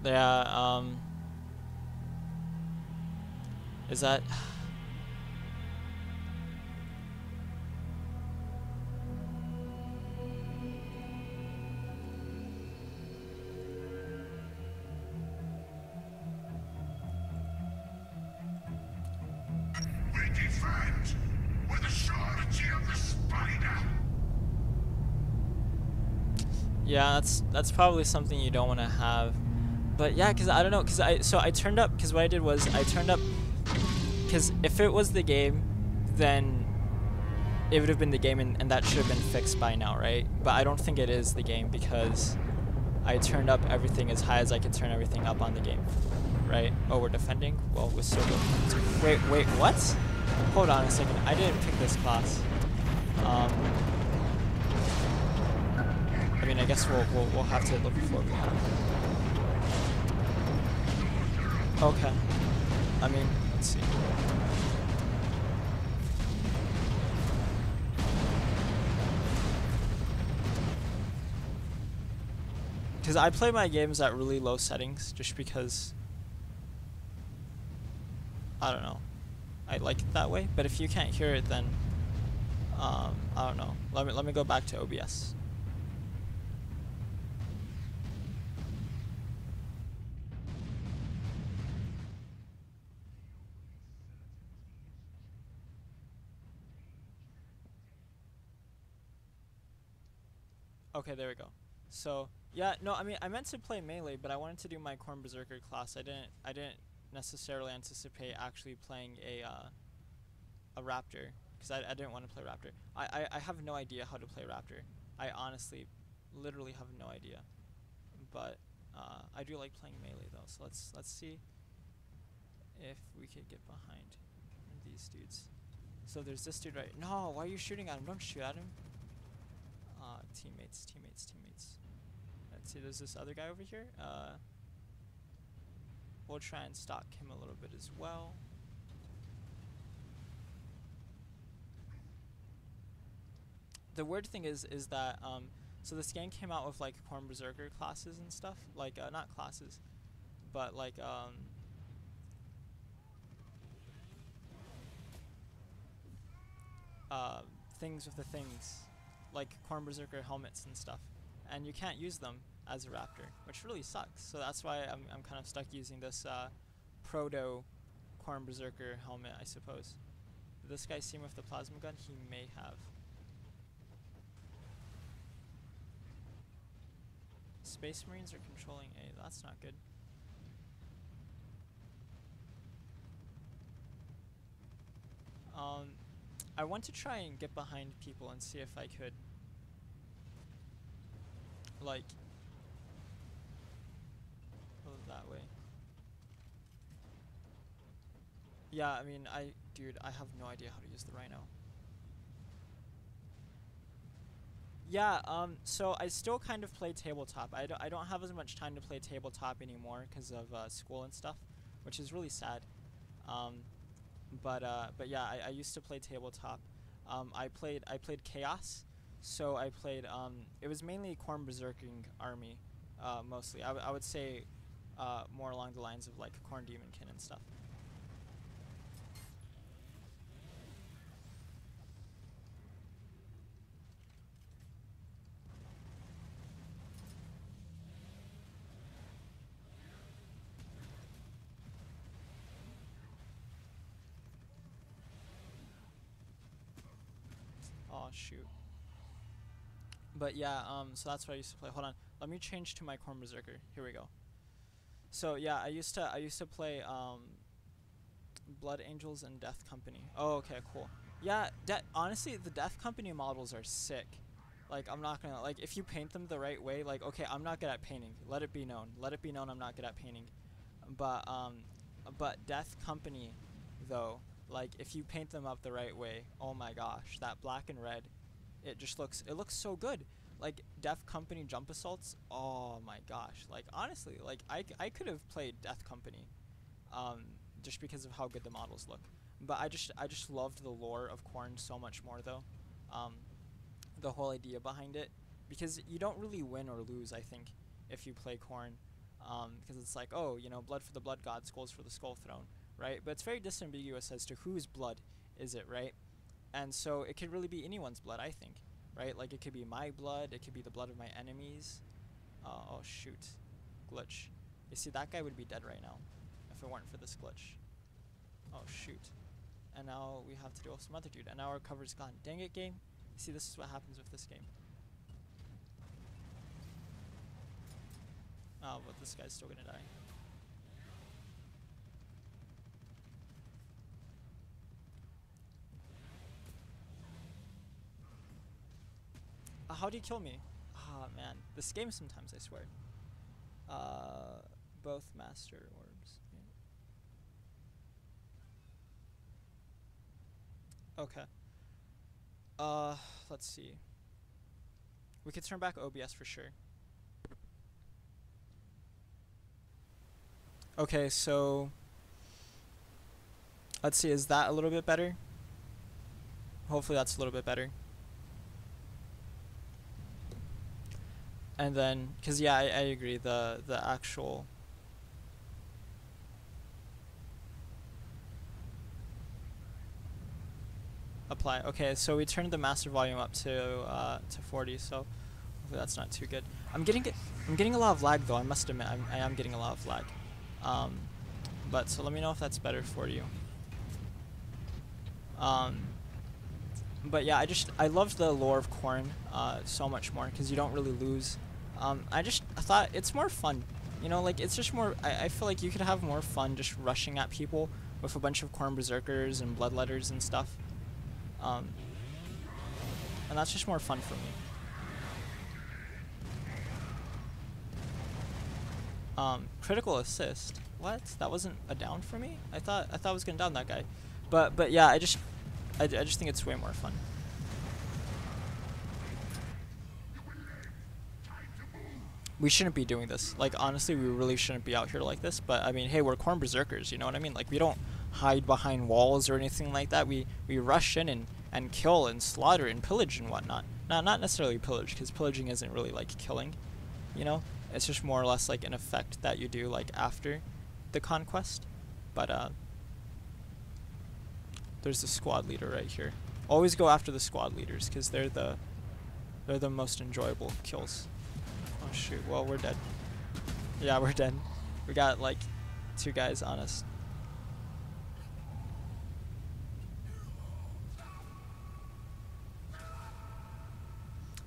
Yeah, is that... We defend with the surety of the spider. Yeah, that's probably something you don't want to have. But yeah, because I don't know, because I turned up, because what I did was I turned up, because if it was the game, then it would have been the game, and that should have been fixed by now, right? But I don't think it is the game because I turned up everything as high as I could turn everything up on the game, right? Oh, we're defending? Well, we're still good. Wait, what? Hold on a second. I didn't pick this class. I mean, I guess we'll have to look before we have. Okay. I mean, let's see. Because I play my games at really low settings just because, I don't know, I like it that way. But if you can't hear it, then I don't know. Let me go back to OBS. Okay, there we go. So yeah, no, I mean I meant to play melee, but I wanted to do my Khorne Berzerker class. I didn't necessarily anticipate actually playing a Raptor, because I didn't want to play Raptor. I have no idea how to play Raptor. I honestly, literally have no idea. But I do like playing melee though. So let's see if we could get behind these dudes. So there's this dude right. No, why are you shooting at him? Don't shoot at him. Teammates. Let's see. There's this other guy over here. We'll try and stalk him a little bit as well. The weird thing is that so this game came out with like Khorne Berzerker classes and stuff, like not classes, but like things with the things, like Khorne Berzerker helmets and stuff, and you can't use them as a Raptor, which really sucks. So that's why I'm kind of stuck using this proto Khorne Berzerker helmet, I suppose. Did this guy see him with the plasma gun? He may have. Space Marines are controlling A. That's not good. I want to try and get behind people and see if I could, like, go that way. Yeah, I mean, dude, I have no idea how to use the Rhino. Yeah, so I still kind of play tabletop. I don't have as much time to play tabletop anymore because of school and stuff, which is really sad. But yeah, I used to play tabletop. I played Chaos, so I played it was mainly Khorne Berzerking army, mostly. I would say more along the lines of like Khorne Demonkin and stuff. Oh shoot. But yeah, so that's what I used to play. Hold on, let me change to my Khorne Berzerker. Here we go. So yeah, I used to play Blood Angels and Death Company. Oh, okay, cool. Yeah, honestly, the Death Company models are sick. Like, I'm not gonna, like, if you paint them the right way, like, okay, I'm not good at painting. Let it be known. Let it be known I'm not good at painting. But Death Company, though, like, if you paint them up the right way, oh my gosh, that black and red, it looks so good. Like, Death Company jump assaults, oh my gosh. Like, honestly, like, I could have played Death Company, just because of how good the models look. But I just loved the lore of Khorne so much more, though. The whole idea behind it, because you don't really win or lose, I think, if you play Khorne, because it's like, oh, you know, blood for the blood god, skulls for the skull throne, right? But it's very disambiguous as to whose blood is it, right? And so it could really be anyone's blood, I think, right? Like, it could be my blood, it could be the blood of my enemies. Oh shoot, glitch. You see, that guy would be dead right now if it weren't for this glitch. Oh shoot. And now we have to deal with some other dude, and now our cover's gone. Dang it, game. You see, this is what happens with this game. Oh, but this guy's still gonna die. How do you kill me? Ah, man. This game sometimes, I swear. Both master orbs. Yeah. Okay. Let's see. We could turn back OBS for sure. Okay, so let's see, is that a little bit better? Hopefully that's a little bit better. And then, cause yeah, I agree, the actual apply. Okay, so we turned the master volume up to 40, so hopefully that's not too good. I'm getting a lot of lag though. I must admit, I am getting a lot of lag. But so let me know if that's better for you. But yeah, I loved the lore of Khorne so much more because you don't really lose. I thought it's more fun You know, like, it's just more, I feel like you could have more fun just rushing at people with a bunch of Khorne Berzerkers and Bloodletters and stuff. And that's just more fun for me. Critical assist. What? That wasn't a down for me? I thought I was gonna down that guy. But yeah, I just think it's way more fun. We shouldn't be doing this. Like, honestly, we really shouldn't be out here like this. But I mean, hey, we're Khorne Berzerkers, you know what I mean? Like, we don't hide behind walls or anything like that. We rush in and kill and slaughter and pillage and whatnot. Not necessarily pillage, because pillaging isn't really like killing, you know? It's just more or less like an effect that you do like after the conquest. But there's the squad leader right here. Always go after the squad leaders, because they're the most enjoyable kills. Oh shoot, well, we're dead. Yeah, we're dead. We got like 2 guys on us.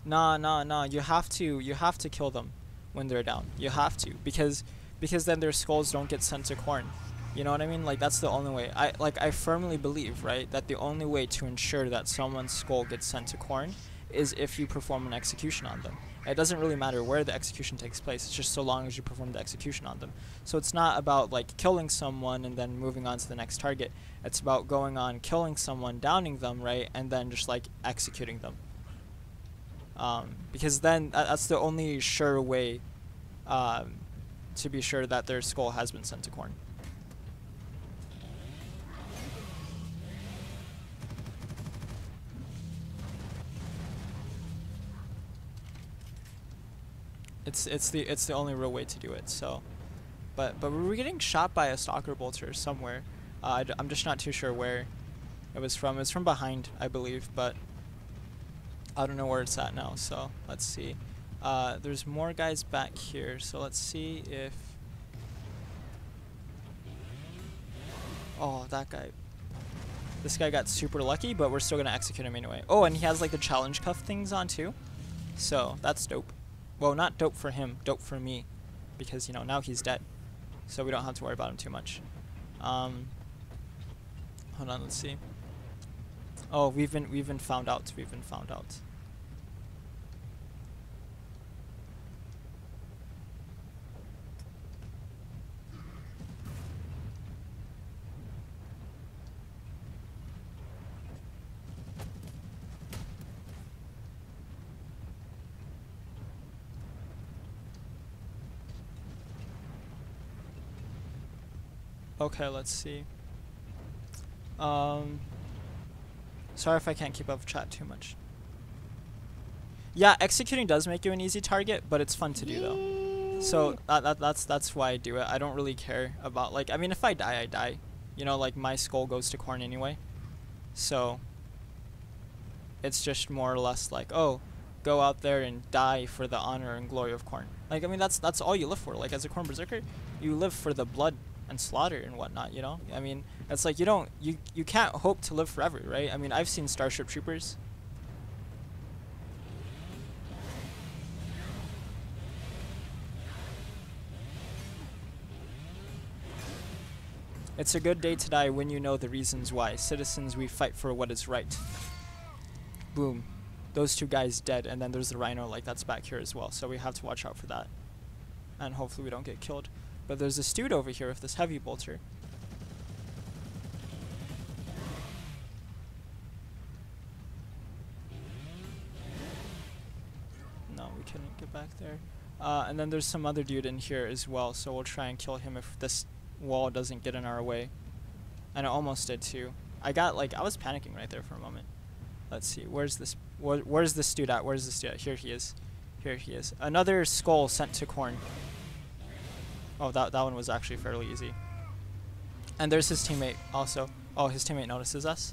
Nah, you have to kill them when they're down. You have to, because then their skulls don't get sent to Khorne. You know what I mean? Like, that's the only way. I firmly believe, right, that the only way to ensure that someone's skull gets sent to Khorne is if you perform an execution on them. It doesn't really matter where the execution takes place. It's just so long as you perform the execution on them. So it's not about like killing someone and then moving on to the next target. It's about going on, killing someone, downing them, right, and then just like executing them. Because then that's the only sure way to be sure that their skull has been sent to Khorne. It's the only real way to do it. So, but we were getting shot by a stalker bolter somewhere. I'm just not too sure where it was from. It was from behind, I believe, but I don't know where it's at now. So let's see. There's more guys back here. So let's see if. Oh, that guy. This guy got super lucky, but we're still gonna execute him anyway. Oh, and he has like the challenge cuff things on too. So that's dope. Well, not dope for him, dope for me, because, you know, now he's dead, so we don't have to worry about him too much. Hold on, let's see. Oh, we've been found out. We've been found out. Okay, let's see. Sorry if I can't keep up with chat too much. Yeah, executing does make you an easy target, but it's fun to do though. So that's why I do it. I don't really care about, like, I mean, if I die, I die. You know, like, my skull goes to Khorne anyway. So it's just more or less like, oh, go out there and die for the honor and glory of Khorne. Like, I mean, that's all you live for. Like, as a Khorne Berzerker, you live for the blood and slaughter and whatnot, you know? I mean, it's like you can't hope to live forever, right? I mean, I've seen Starship Troopers. It's a good day to die when you know the reasons why. Citizens, we fight for what is right. Boom. Those 2 guys dead, and then there's the rhino, like, that's back here as well, so we have to watch out for that. And hopefully we don't get killed. But there's this dude over here with this heavy bolter. No, we couldn't get back there. And then there's some other dude in here as well, so we'll try and kill him if this wall doesn't get in our way. And it almost did too. I was panicking right there for a moment. Let's see, where's this dude at? Where's this dude at? Here he is. Here he is. Another skull sent to Khorne. Oh, that one was actually fairly easy. And there's his teammate also. Oh, his teammate notices us.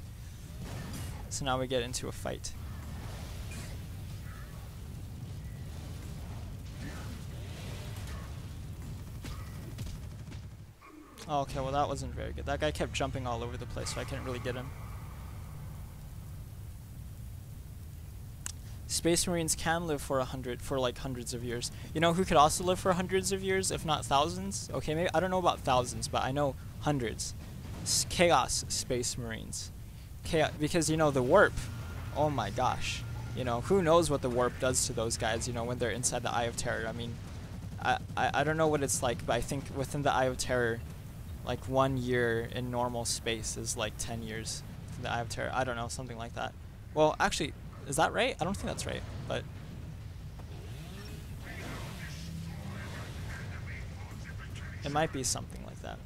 So now we get into a fight. Oh, okay, well that wasn't very good. That guy kept jumping all over the place, so I couldn't really get him. Space Marines can live for like hundreds of years. You know who could also live for hundreds of years, if not thousands? Okay, maybe I don't know about thousands, but I know hundreds. Chaos Space Marines. Chaos, because you know the warp. Oh my gosh. You know, who knows what the warp does to those guys, you know, when they're inside the Eye of Terror. I mean, I don't know what it's like, but I think within the Eye of Terror, like 1 year in normal space is like 10 years in the Eye of Terror. I don't know, something like that. Well, actually, is that right? I don't think that's right, but it might be something like that.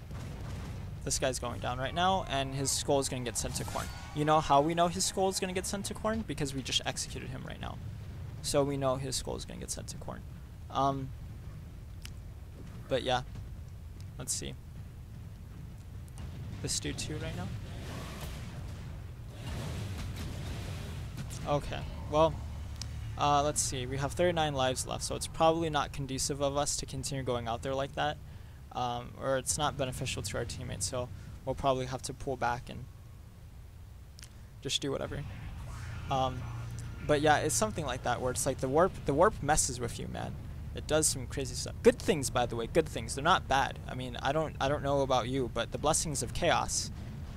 This guy's going down right now, and his skull is going to get sent to Khorne. You know how we know his skull is going to get sent to Khorne? Because we just executed him right now. So we know his skull is going to get sent to Khorne. But yeah. Let's see. This dude too right now? Okay. Well, let's see. We have 39 lives left, so it's probably not conducive of us to continue going out there like that. Or it's not beneficial to our teammates, so we'll probably have to pull back and just do whatever. But yeah, it's something like that where it's like the warp messes with you, man. It does some crazy stuff. Good things, by the way, good things. They're not bad. I mean, I don't know about you, but the blessings of chaos,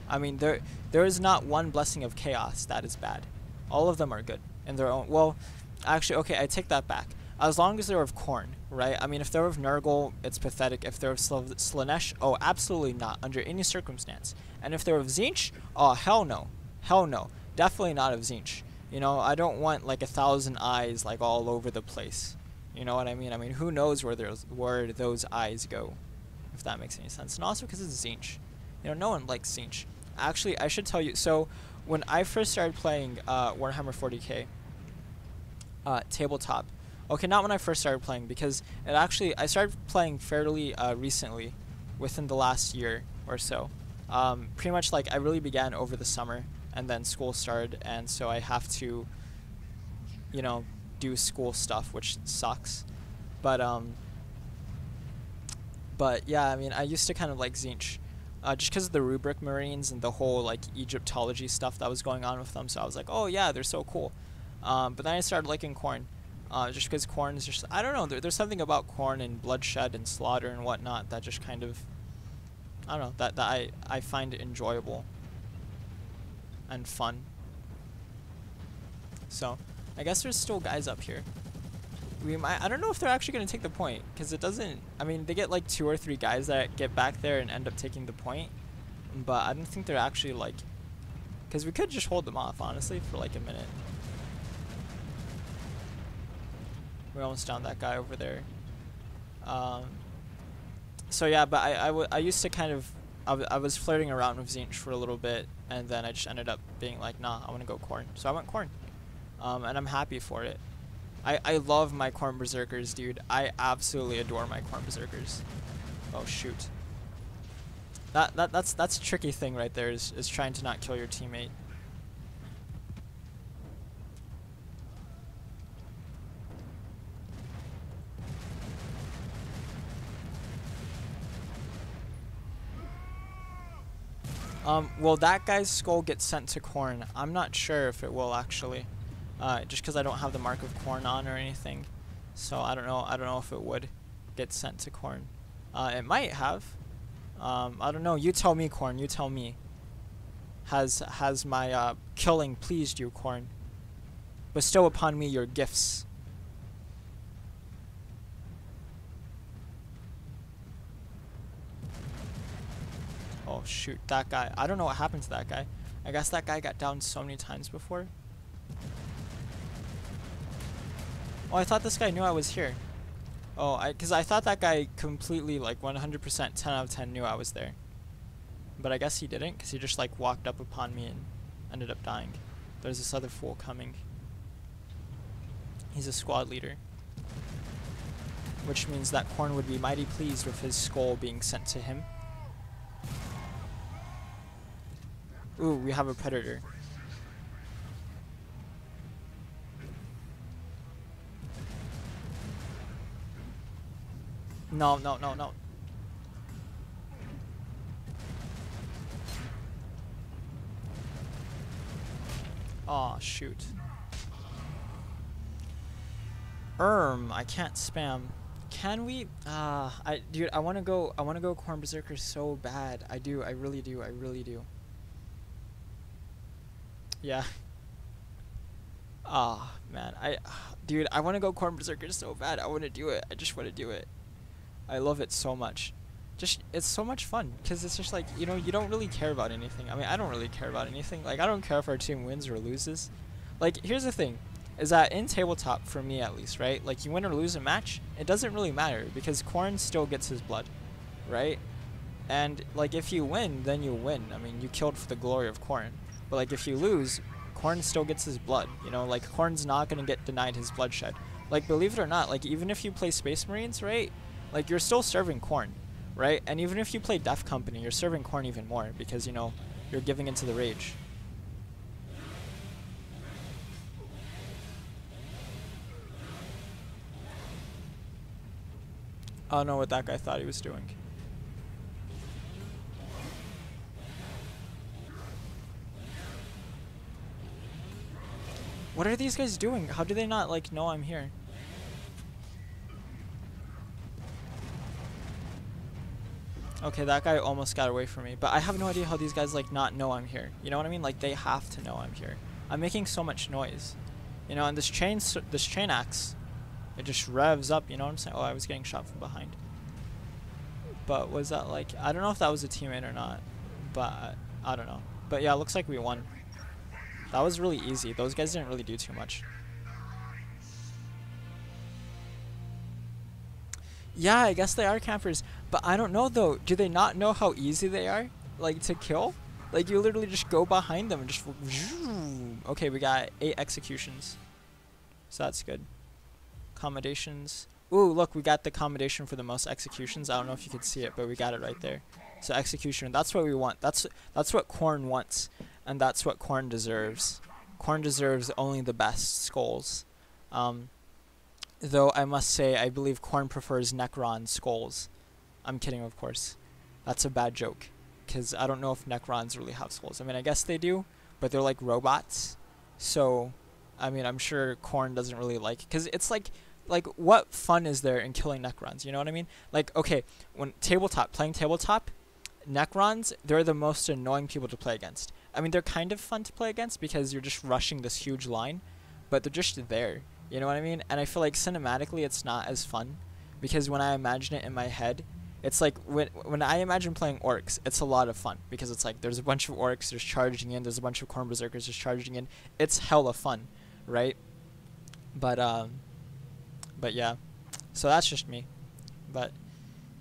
I mean, there is not one blessing of chaos that is bad. All of them are good in their own. Well, actually, okay, I take that back. As long as they're of Khorne, right? I mean, if they're of Nurgle, it's pathetic. If they're of Slaanesh, oh, absolutely not, under any circumstance. And if they're of Tzeentch, oh, hell no. Hell no. Definitely not of Tzeentch. You know, I don't want, like, 1,000 eyes, like, all over the place. You know what I mean? I mean, who knows where those eyes go, if that makes any sense. And also because it's Tzeentch. You know, no one likes Tzeentch. Actually, I should tell you, so when I first started playing Warhammer 40k tabletop, okay, not when I first started playing, because it actually, I started playing fairly recently, within the last year or so. Pretty much like I really began over the summer, and then school started, and so I have to, you know, do school stuff, which sucks. But yeah, I mean, I used to kind of like Tzeentch, just because of the rubric Marines and the whole like Egyptology stuff that was going on with them. So I was like, oh yeah, they're so cool. But then I started liking Khorne. Just because Khorne is just, I don't know, there's something about Khorne and bloodshed and slaughter and whatnot that just kind of, I don't know, that I find enjoyable and fun. So, I guess there's still guys up here. I don't know if they're actually going to take the point, because it doesn't, I mean, they get like 2 or 3 guys that get back there and end up taking the point, but I don't think they're actually like, because we could just hold them off, honestly, for like a minute. We're almost down that guy over there. So yeah, but I used to kind of, I was flirting around with Tzeentch for a little bit, and then I just ended up being like, nah, I want to go Khorne. So I went Khorne. And I'm happy for it. I love my Khorne Berzerkers, dude. I absolutely adore my Khorne Berzerkers. Oh shoot. That's a tricky thing right there, is trying to not kill your teammate. Will that guy's skull get sent to Khorne? I'm not sure if it will actually. Just because I don't have the mark of Khorne on or anything, so I don't know if it would get sent to Khorne. It might have. I don't know. You tell me, Khorne. You tell me. Has my killing pleased you, Khorne? Bestow upon me your gifts. Oh shoot, that guy. I don't know what happened to that guy. I guess that guy got down so many times before. Oh, I thought this guy knew I was here. Oh, because I thought that guy completely, like 100%, 10 out of 10 knew I was there. But I guess he didn't, because he just like walked up upon me and ended up dying. There's this other fool coming. He's a squad leader. Which means that Khorne would be mighty pleased with his skull being sent to him. Ooh, we have a predator. No, no, no, no. Aw, shoot. I can't spam. Can we? Dude, I wanna go Khorne Berserker so bad. I do. I really do. I really do. Yeah. Man. Dude, I wanna go Khorne Berserker so bad. I wanna do it. I just wanna do it. I love it so much. Just, it's so much fun because it's just like, you know, you don't really care about anything. I mean, I don't really care about anything. Like, I don't care if our team wins or loses. Like, here's the thing, is that in tabletop, for me at least, right? Like, you win or lose a match, it doesn't really matter because Khorne still gets his blood, right? And, like, if you win, then you win. I mean, you killed for the glory of Khorne. But, like, if you lose, Khorne still gets his blood, you know? Like, Khorne's not going to get denied his bloodshed. Like, believe it or not, like, even if you play Space Marines, right? Like, you're still serving Khorne, right? And even if you play Death Company, you're serving Khorne even more because, you know, you're giving into the rage. I don't know what that guy thought he was doing. What are these guys doing? How do they not, like, know I'm here? Okay, that guy almost got away from me, but I have no idea how these guys, like, not know I'm here. You know what I mean? Like, they have to know I'm here. I'm making so much noise. You know, and this chain axe, it just revs up, you know what I'm saying? Oh, I was getting shot from behind. But was that, like, I don't know if that was a teammate or not, but I don't know. But yeah, it looks like we won. That was really easy. Those guys didn't really do too much. Yeah, I guess they are campers, but I don't know though. Do they not know how easy they are, like, to kill? Like, you literally just go behind them and just. Okay, we got 8 executions, so that's good. Accommodations. Ooh, look, we got the accommodation for the most executions. I don't know if you could see it, but we got it right there. So execution. That's what we want. That's what Khorne wants, and that's what Khorne deserves. Khorne deserves only the best skulls. Though I must say, I believe Khorne prefers Necron skulls. I'm kidding, of course. That's a bad joke, because I don't know if Necrons really have skulls. I mean, I guess they do, but they're like robots. So, I mean, I'm sure Khorne doesn't really like, because it's like, what fun is there in killing Necrons? You know what I mean? Like, okay, when playing tabletop, Necrons, they're the most annoying people to play against. I mean, they're kind of fun to play against because you're just rushing this huge line, but they're just there. You know what I mean? And I feel like cinematically it's not as fun because when I imagine it in my head, it's like when I imagine playing orcs, it's a lot of fun because it's like there's a bunch of orcs just charging in, there's a bunch of Khorne Berserkers just charging in. It's hella fun, right? But yeah. So that's just me. But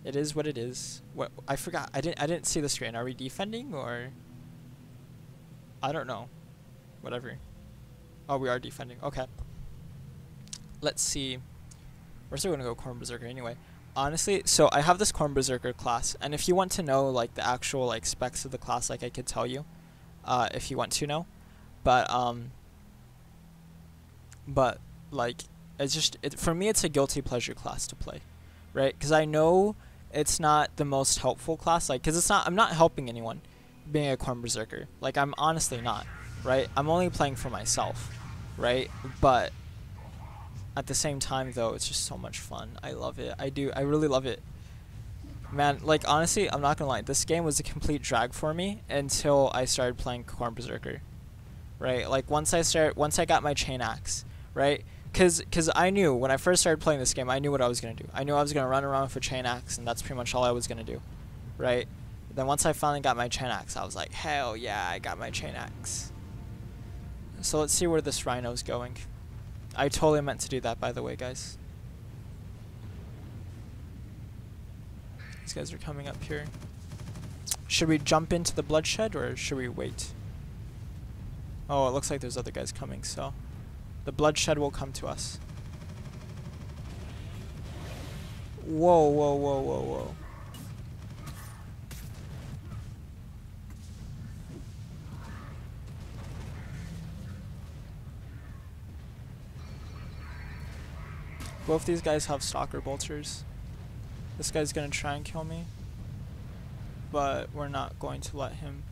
it is what it is. What I forgot. I didn't see the screen. Are we defending or I don't know. Whatever. Oh, we are defending. Okay. Let's see. We're still gonna go Khorne Berserker anyway. Honestly, so I have this Khorne Berserker class, and if you want to know like the actual like specs of the class, like I could tell you, if you want to know, but like it's just for me it's a guilty pleasure class to play, right? Because I know it's not the most helpful class, like because I'm not helping anyone being a Khorne Berserker. Like I'm honestly not, right? I'm only playing for myself, right? But at the same time, though, it's just so much fun. I love it. I really love it. Man, like, honestly, I'm not gonna lie. This game was a complete drag for me until I started playing Khorne Berserker. Right? Like, once I got my chain axe, right? Cause I knew, when I first started playing this game, I knew what I was gonna do. I knew I was gonna run around with a chain axe, and that's pretty much all I was gonna do. Right? Then once I finally got my chain axe, I was like, hell yeah, I got my chain axe. So let's see where this rhino's going. I totally meant to do that, by the way, guys. These guys are coming up here. Should we jump into the bloodshed, or should we wait? Oh, it looks like there's other guys coming, so the bloodshed will come to us. Whoa, whoa, whoa, whoa, whoa. Both these guys have stalker bolters. This guy's gonna try and kill me, but we're not going to let him.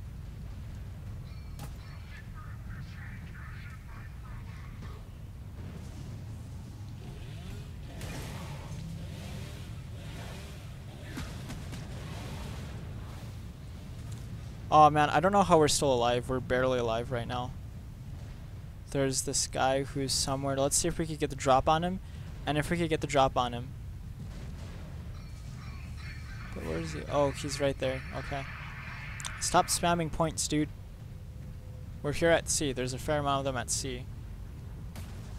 Oh man, I don't know how we're still alive. We're barely alive right now. There's this guy who's somewhere. Let's see if we could get the drop on him. And if we could get the drop on him. But where is he? Oh, he's right there. Okay. Stop spamming points, dude. We're here at sea. There's a fair amount of them at sea.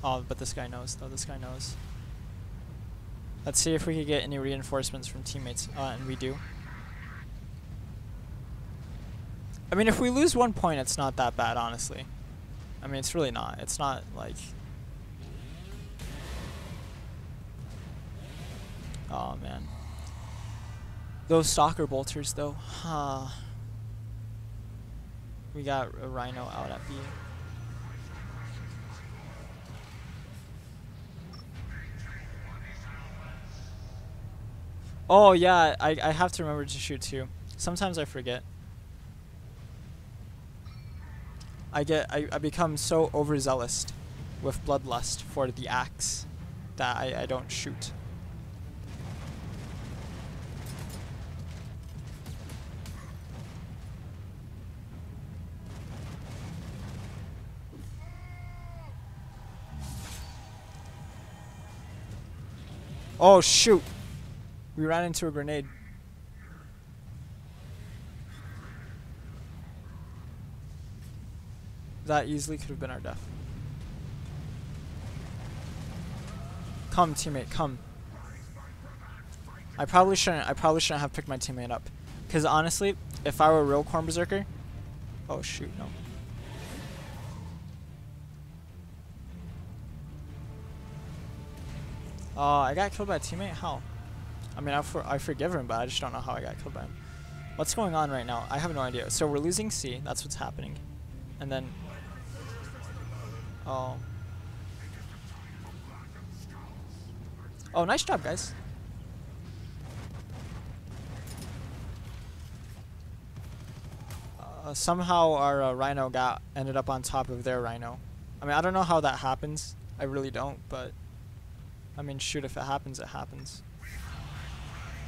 Oh, but this guy knows, though. This guy knows. Let's see if we could get any reinforcements from teammates. And we do. I mean, if we lose 1 point, it's not that bad, honestly. I mean, it's really not. It's not like... Oh, man. Those stalker bolters, though. Huh. We got a rhino out at B. Oh, yeah. I have to remember to shoot, too. Sometimes I forget. I become so overzealous with bloodlust for the axe that I don't shoot. Oh shoot! We ran into a grenade. That easily could have been our death. Come, teammate, come. I probably shouldn't have picked my teammate up. Cause honestly, if I were a real Khorne Berzerker... Oh shoot, no. I got killed by a teammate? How? I mean, I forgive him, but I just don't know how I got killed by him. What's going on right now? I have no idea. So we're losing C, that's what's happening. And then... Oh. Oh, nice job, guys. Somehow our rhino ended up on top of their rhino. I mean, I don't know how that happens. I really don't, but... I mean, shoot, if it happens, it happens.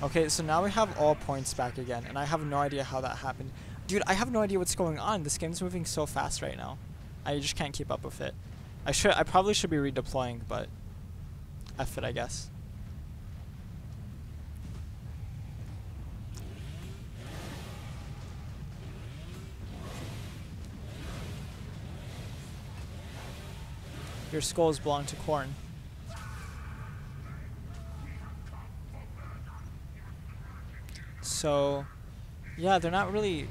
Okay, so now we have all points back again, and I have no idea how that happened. Dude, I have no idea what's going on. This game's moving so fast right now. I just can't keep up with it. I probably should be redeploying, but F it, I guess. Your skulls belong to Khorne. So, yeah, they're not really...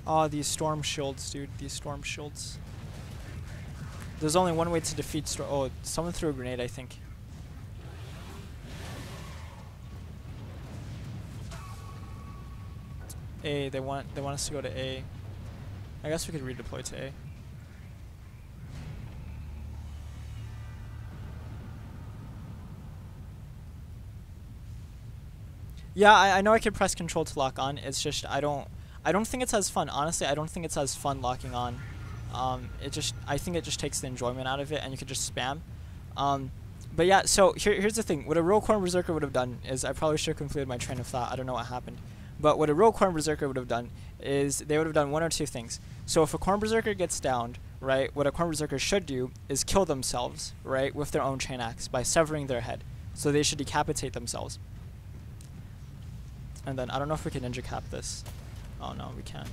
Oh, these storm shields, dude. These storm shields. There's only one way to defeat storm... Oh, someone threw a grenade, I think. A, they want us to go to A. I guess we could redeploy to A. Yeah, I know I could press control to lock on. It's just I don't think it's as fun. Honestly, I don't think it's as fun locking on. I think it just takes the enjoyment out of it, and you could just spam. But yeah, so here's the thing. What a real Khorne Berzerker would have done is, I probably should have completed my train of thought. I don't know what happened. But what a real Khorne Berzerker would have done is they would have done one or two things. So if a Khorne Berzerker gets downed, right, what a Khorne Berzerker should do is kill themselves, right, with their own chain axe by severing their head. So they should decapitate themselves. And then I don't know if we can ninja cap this. Oh no, we can't.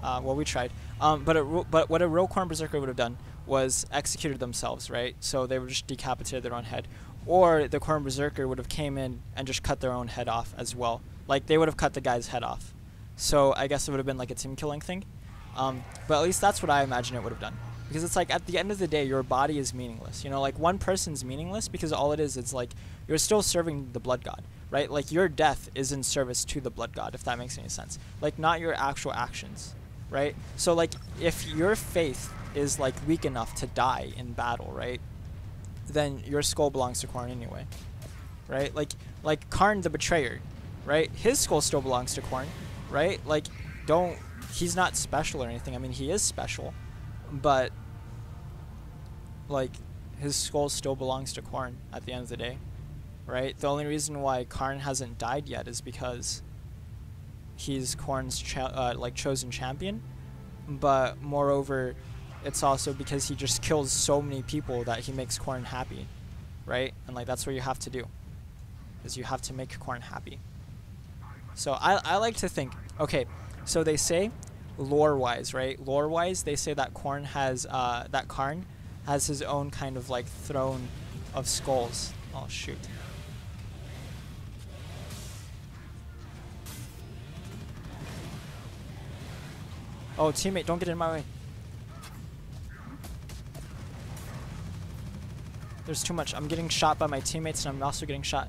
Well, we tried. But what a real Khorne Berzerker would have done was executed themselves, right? So they would just decapitate their own head. Or the Khorne Berzerker would have came in and just cut their own head off as well. Like, they would have cut the guy's head off. So I guess it would have been like a team killing thing. But at least that's what I imagine it would have done. Because it's like, at the end of the day, your body is meaningless. You know, like, one person's meaningless because all it is, it's like, you're still serving the blood god, right? Like, your death is in service to the blood god, if that makes any sense. Like, not your actual actions, right? So, like, if your faith is, like, weak enough to die in battle, right, then your skull belongs to Khorne anyway, right? Like Khorne the Betrayer, right? His skull still belongs to Khorne, right? Like, don't, he's not special or anything. I mean, he is special, but like, his skull still belongs to Khorne at the end of the day, right? The only reason why Khorne hasn't died yet is because he's Khorne's like chosen champion, but moreover, it's also because he just kills so many people that he makes Khorne happy, right? And like, that's what you have to do, is you have to make Khorne happy. So I like to think, okay, so they say lore-wise, right? Lore-wise, they say that Khorne has Khorne has his own kind of like throne of skulls. Oh shoot. Oh, teammate, don't get in my way. There's too much. I'm getting shot by my teammates, and I'm also getting shot.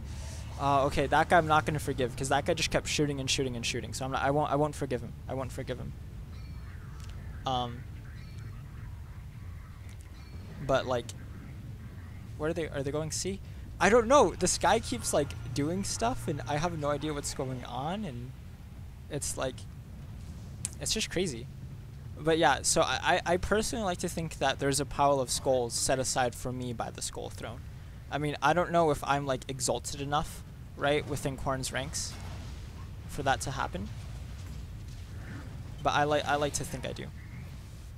Okay, that guy I'm not gonna forgive, because that guy just kept shooting and shooting and shooting. So I won't forgive him. I won't forgive him. But like, where are they going? C? I don't know. This guy keeps like doing stuff, and I have no idea what's going on, and it's like, it's just crazy. But yeah, so I personally like to think that there's a pile of skulls set aside for me by the Skull Throne. I mean, I don't know if I'm like exalted enough, right, within Khorne's ranks for that to happen. But I like to think I do.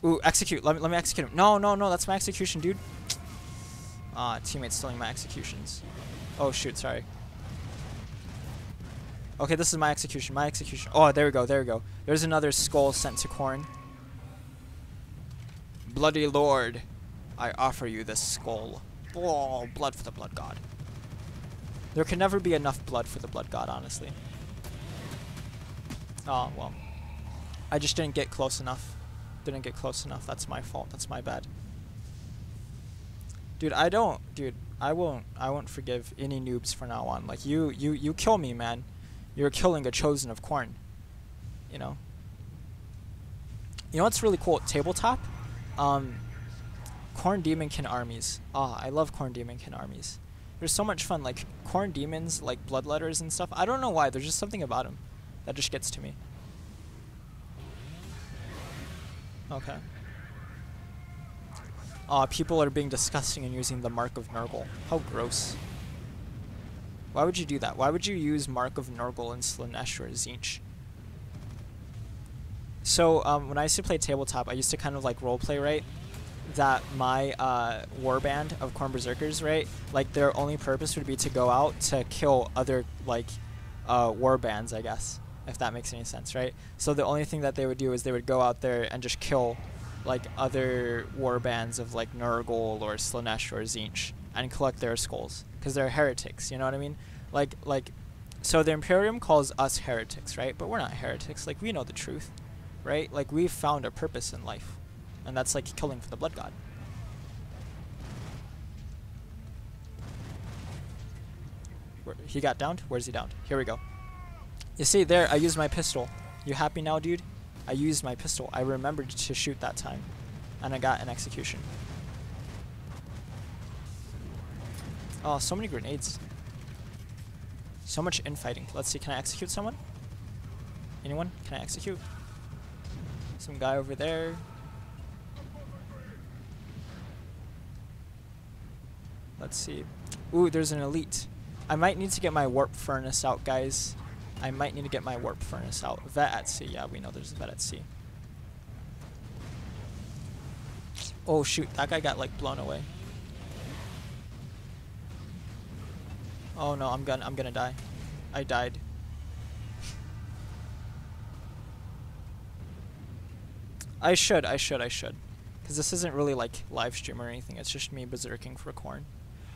Ooh, execute. Let me execute him. No, that's my execution, dude. Teammate's stealing my executions. Oh shoot, sorry. Okay, this is my execution. Oh, there we go. There's another skull sent to Khorne. Bloody Lord, I offer you this skull. Oh, blood for the Blood God. There can never be enough blood for the Blood God, honestly. Oh, well. I just didn't get close enough. That's my fault. That's my bad. Dude, I won't forgive any noobs from now on. Like, you kill me, man. You're killing a chosen of Khorne. You know? You know what's really cool? Tabletop? Khorne Demonkin armies. I love Khorne Demonkin armies. They're so much fun. Like, Khorne Demons, like Bloodletters and stuff. I don't know why. There's just something about them that just gets to me. Okay. People are being disgusting and using the Mark of Nurgle. How gross. Why would you do that? Why would you use Mark of Nurgle in Slaanesh or Tzeentch? So, when I used to play tabletop, I used to kind of like roleplay, right? That my warband of Khorne Berzerkers, right? Like, their only purpose would be to go out to kill other, like, warbands, I guess. If that makes any sense, right? So the only thing that they would do is they would go out there and just kill, like, other warbands of, like, Nurgle or Slaanesh or Tzeentch and collect their skulls. Because they're heretics, you know what I mean? Like, so the Imperium calls us heretics, right? But we're not heretics. Like, we know the truth, right? Like, we've found a purpose in life. And that's, like, killing for the Blood God. He got downed? Where's he downed? Here we go. You see, there, I used my pistol. You happy now, dude? I used my pistol. I remembered to shoot that time. And I got an execution. Oh, so many grenades. So much infighting. Let's see, can I execute someone? Anyone? Can I execute? Some guy over there. Let's see. Ooh, there's an elite. I might need to get my warp furnace out, guys. I might need to get my warp furnace out. Vet at sea. Yeah, we know there's a vet at sea. Oh shoot, that guy got like blown away. Oh no, I'm gonna die. I died. I should. Because this isn't really like live stream or anything. It's just me berserking for Khorne.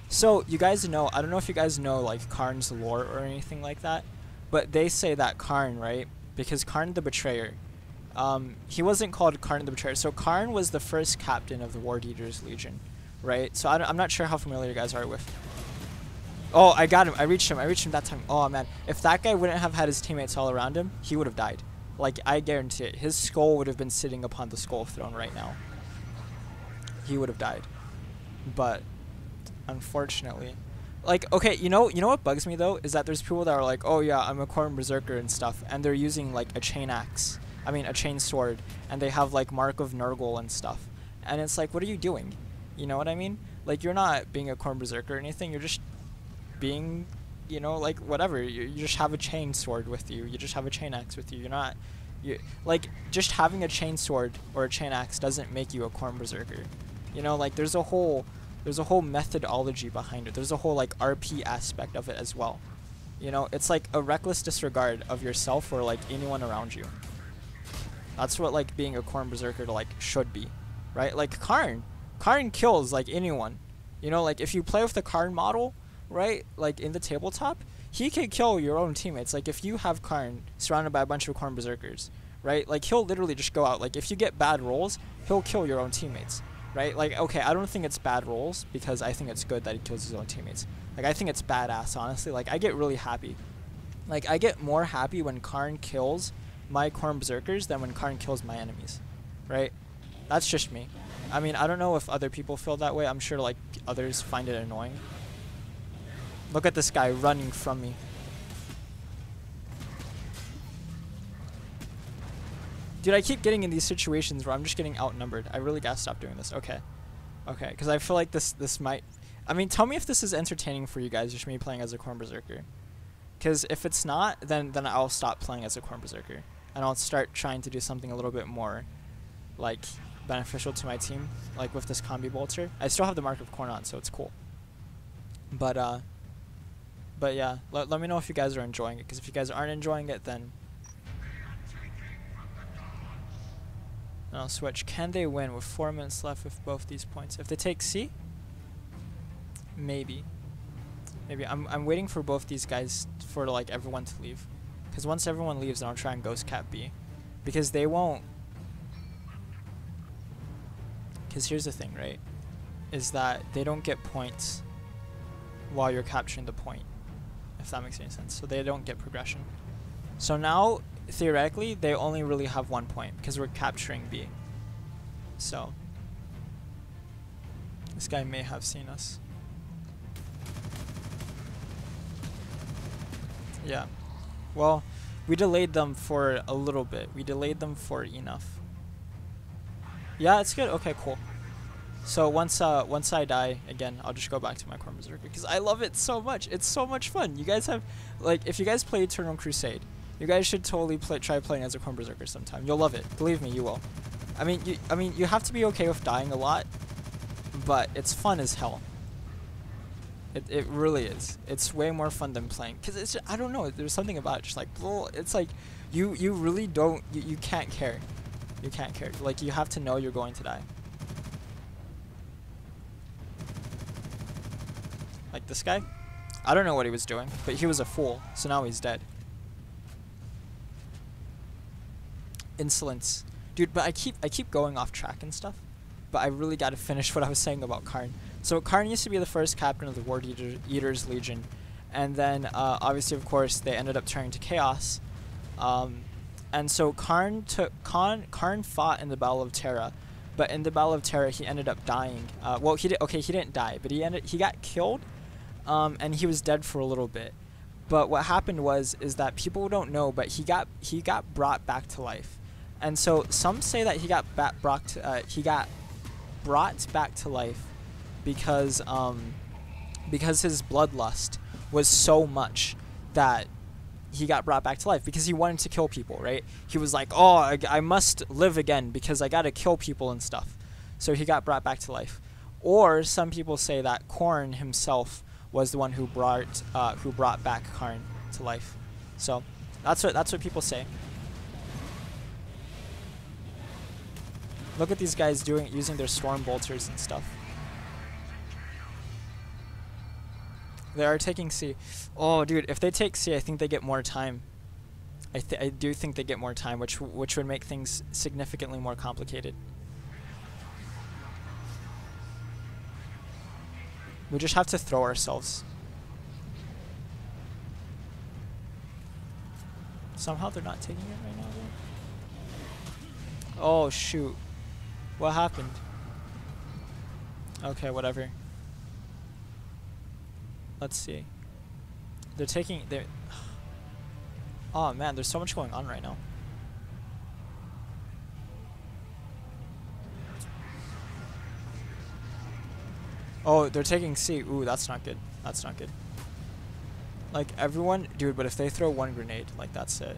So, you guys know, I don't know if you guys know like Khorne's lore or anything like that. But they say that Khorne, right? Because Khorne the Betrayer, he wasn't called Khorne the Betrayer. So Khorne was the first captain of the Ward Eaters Legion, right? So I'm not sure how familiar you guys are with. Oh, I got him. I reached him that time. Oh man, if that guy wouldn't have had his teammates all around him, he would have died. Like, I guarantee it. His skull would have been sitting upon the Skull Throne right now. He would have died. But unfortunately, Like, okay, you know what bugs me though is that there's people that are like, oh yeah, I'm a Khorne Berserker and stuff, and they're using like a chain axe, I mean a chain sword, and they have like Mark of Nurgle and stuff, and it's like, what are you doing? You know what I mean? Like, you're not being a Khorne Berserker or anything. You're just being, you know, like whatever. You just have a chain sword with you. You just have a chain axe with you. You're not, you like just having a chain sword or a chain axe doesn't make you a Khorne Berserker. You know, like there's a whole methodology behind it. There's a whole like RP aspect of it as well. You know, it's like a reckless disregard of yourself or like anyone around you. That's what like being a Khorne Berserker like should be, right? Like Khorne kills like anyone. You know, like if you play with the Khorne model, right, like in the tabletop, he can kill your own teammates. Like if you have Khorne surrounded by a bunch of Khorne Berserkers, right, like he'll literally just go out. Like if you get bad rolls, he'll kill your own teammates. Right? Like, okay, I don't think it's bad rolls because I think it's good that he kills his own teammates. Like, I think it's badass, honestly. Like, I get really happy. Like, I get more happy when Khorne kills my Khorne Berserkers than when Khorne kills my enemies. Right? That's just me. I mean, I don't know if other people feel that way. I'm sure, like, others find it annoying. Look at this guy running from me. Dude, I keep getting in these situations where I'm just getting outnumbered. I really gotta stop doing this. Okay. Okay, because I feel like this might... I mean, tell me if this is entertaining for you guys, just me playing as a Khorne Berserker. Because if it's not, then I'll stop playing as a Khorne Berserker. And I'll start trying to do something a little bit more, like, beneficial to my team. Like with this Combi Bolter. I still have the Mark of Khorne on, so it's cool. But yeah, let me know if you guys are enjoying it. Because if you guys aren't enjoying it, then... I'll switch. Can they win with 4 minutes left with both these points? If they take C? Maybe. Maybe. I'm waiting for both these guys for like everyone to leave. Because once everyone leaves, then I'll try and ghost cap B. Because they won't... Because here's the thing, right? Is that they don't get points while you're capturing the point. If that makes any sense. So they don't get progression. So now... theoretically, they only really have 1 point because we're capturing B. So, this guy may have seen us. Yeah. Well, we delayed them for a little bit. We delayed them for enough. Yeah, it's good. Okay, cool. So once I die again, I'll just go back to my Khorne Berserker because I love it so much. It's so much fun. You guys have, like, if you guys play Eternal Crusade, you guys should totally try playing as a Khorne Berserker sometime. You'll love it. Believe me, you will. I mean, you have to be okay with dying a lot, but it's fun as hell. It really is. It's way more fun than playing. Cause it's just, I don't know. There's something about it. Just like, it's like you really don't. You can't care. You can't care. Like you have to know you're going to die. Like this guy, I don't know what he was doing, but he was a fool. So now he's dead. Insolence, dude. But I keep going off track and stuff. But I really got to finish what I was saying about Khorne. So Khorne used to be the first captain of the War Eaters Legion, and then obviously, of course, they ended up turning to Chaos. And so Khorne fought in the Battle of Terra, but in the Battle of Terra he ended up dying. Well, he didn't die, but he got killed, and he was dead for a little bit. But what happened is that people don't know, but he got brought back to life. And so some say that he got brought back to life because his bloodlust was so much that he got brought back to life because he wanted to kill people, right? He was like, oh, I must live again because I gotta kill people and stuff. So he got brought back to life. Or some people say that Khorne himself was the one who brought back Khorne to life. So that's what people say. Look at these guys using their storm bolters and stuff. They are taking C. Oh, dude, if they take C, I think they get more time. I do think they get more time, which would make things significantly more complicated. We just have to throw ourselves. Somehow they're not taking it right now, though. Oh, shoot. What happened? Okay, whatever. Let's see. They're taking... They're... Oh man, there's so much going on right now. Oh, they're taking C. Ooh, that's not good. That's not good. Like, everyone... Dude, but if they throw one grenade, like, that's it.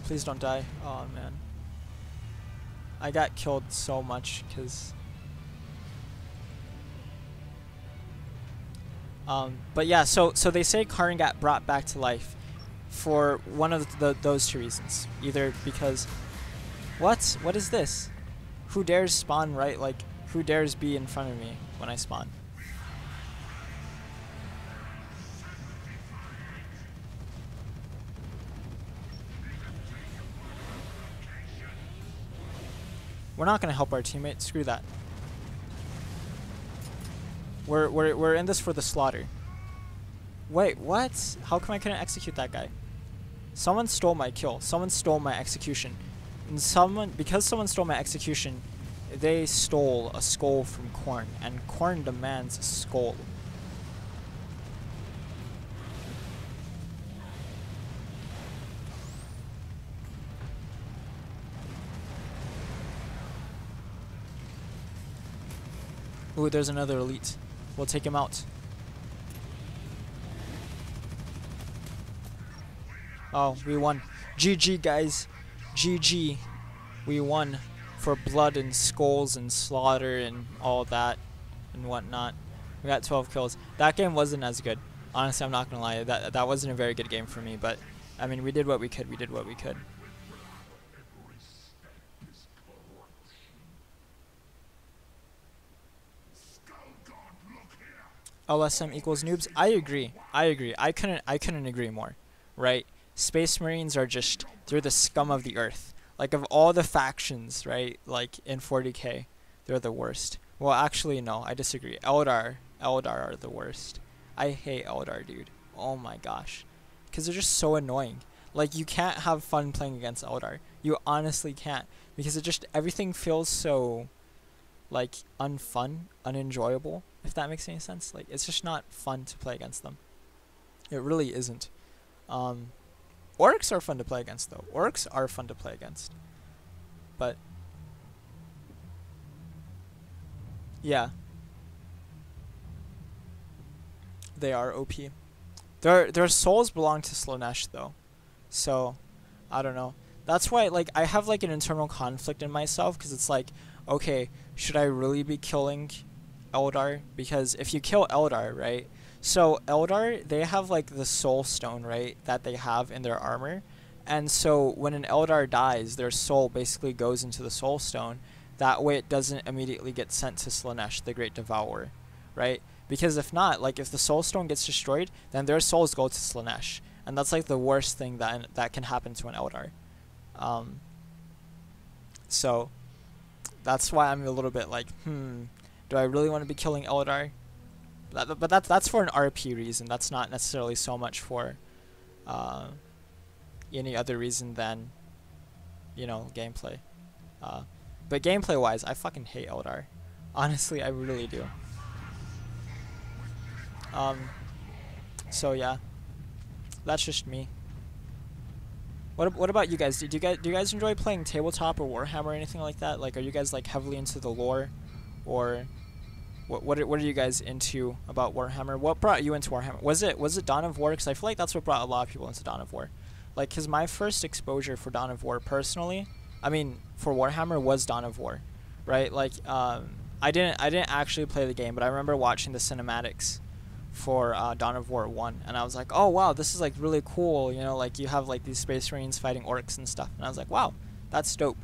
Please don't die. Oh, man. I got killed so much, because... But yeah, so they say Khorne got brought back to life for one of those two reasons. Either because... What? What is this? Who dares spawn right, like, who dares be in front of me when I spawn? We're not gonna help our teammate, screw that. We're in this for the slaughter. Wait, what? How come I couldn't execute that guy? Someone stole my kill. Someone stole my execution. And because someone stole my execution, they stole a skull from Khorne, and Khorne demands a skull. Ooh, there's another elite. We'll take him out. Oh, we won. GG, guys. GG. We won for blood and skulls and slaughter and all that and whatnot. We got 12 kills. That game wasn't as good. Honestly, I'm not gonna lie. That wasn't a very good game for me, but I mean, we did what we could. We did what we could. LSM equals noobs. I agree. I agree. I couldn't agree more. Right? Space Marines are just, they're the scum of the earth. Like, of all the factions, right, like in 40k, they're the worst. Well, actually, no, I disagree. Eldar are the worst. I hate Eldar, dude. Oh my gosh. Because they're just so annoying. Like, you can't have fun playing against Eldar. You honestly can't. Because it just, everything feels so, like, unfun, unenjoyable, if that makes any sense. Like, it's just not fun to play against them. It really isn't. Orcs are fun to play against, though. Orcs are fun to play against. But yeah, they are OP. Their souls belong to Slaanesh, though. So, I don't know. That's why, like, I have, like, an internal conflict in myself, because it's like, okay, should I really be killing Eldar? Because if you kill Eldar, right? So Eldar, they have like the soul stone, right, that they have in their armor. And so when an Eldar dies, their soul basically goes into the soul stone. That way it doesn't immediately get sent to Slaanesh, the Great Devourer, right? Because if not, like if the soul stone gets destroyed, then their souls go to Slaanesh. And that's like the worst thing that can happen to an Eldar. So that's why I'm a little bit like, do I really want to be killing Eldar? But that's for an RP reason. That's not necessarily so much for any other reason than, you know, gameplay. But gameplay-wise, I fucking hate Eldar. Honestly, I really do. So yeah, that's just me. What about you guys? Do you guys enjoy playing tabletop or Warhammer or anything like that? Like, are you guys like heavily into the lore, or what are you guys into about Warhammer? What brought you into Warhammer? Was it Dawn of War? Because I feel like that's what brought a lot of people into Dawn of War. Like, because my first exposure for Dawn of War personally, I mean, for Warhammer was Dawn of War, right? Like, I didn't actually play the game, but I remember watching the cinematics for Dawn of War 1, and I was like, oh wow, this is like really cool, you know, like you have like these Space Marines fighting orcs and stuff, and I was like, wow, that's dope.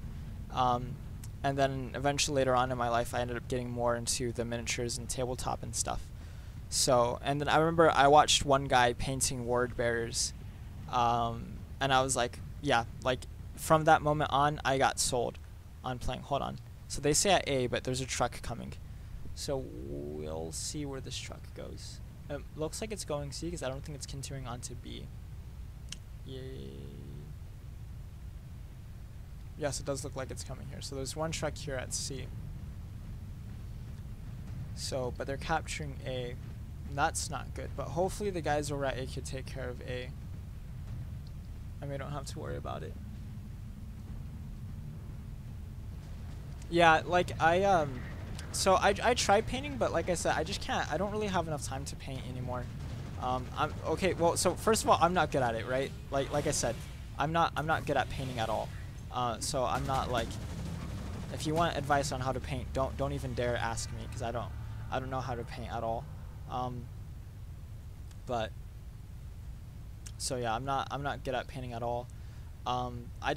And then eventually later on in my life, I ended up getting more into the miniatures and tabletop and stuff. So, and then I remember I watched one guy painting word bearers, and I was like, yeah, like from that moment on, I got sold on playing. Hold on. So they say at A, but there's a truck coming. So we'll see where this truck goes. It looks like it's going C, because I don't think it's continuing on to B. Yay. Yes, it does look like it's coming here. So there's one truck here at C. So, but they're capturing A. That's not good. But hopefully the guys over at A could take care of A. And we don't have to worry about it. Yeah, like so I tried painting, but like I said, I just can't. I don't really have enough time to paint anymore. I'm okay. Well, so first of all, I'm not good at it, right? Like I said, I'm not good at painting at all. So I'm not like. If you want advice on how to paint, don't even dare ask me, because I don't know how to paint at all. But so yeah, I'm not good at painting at all. I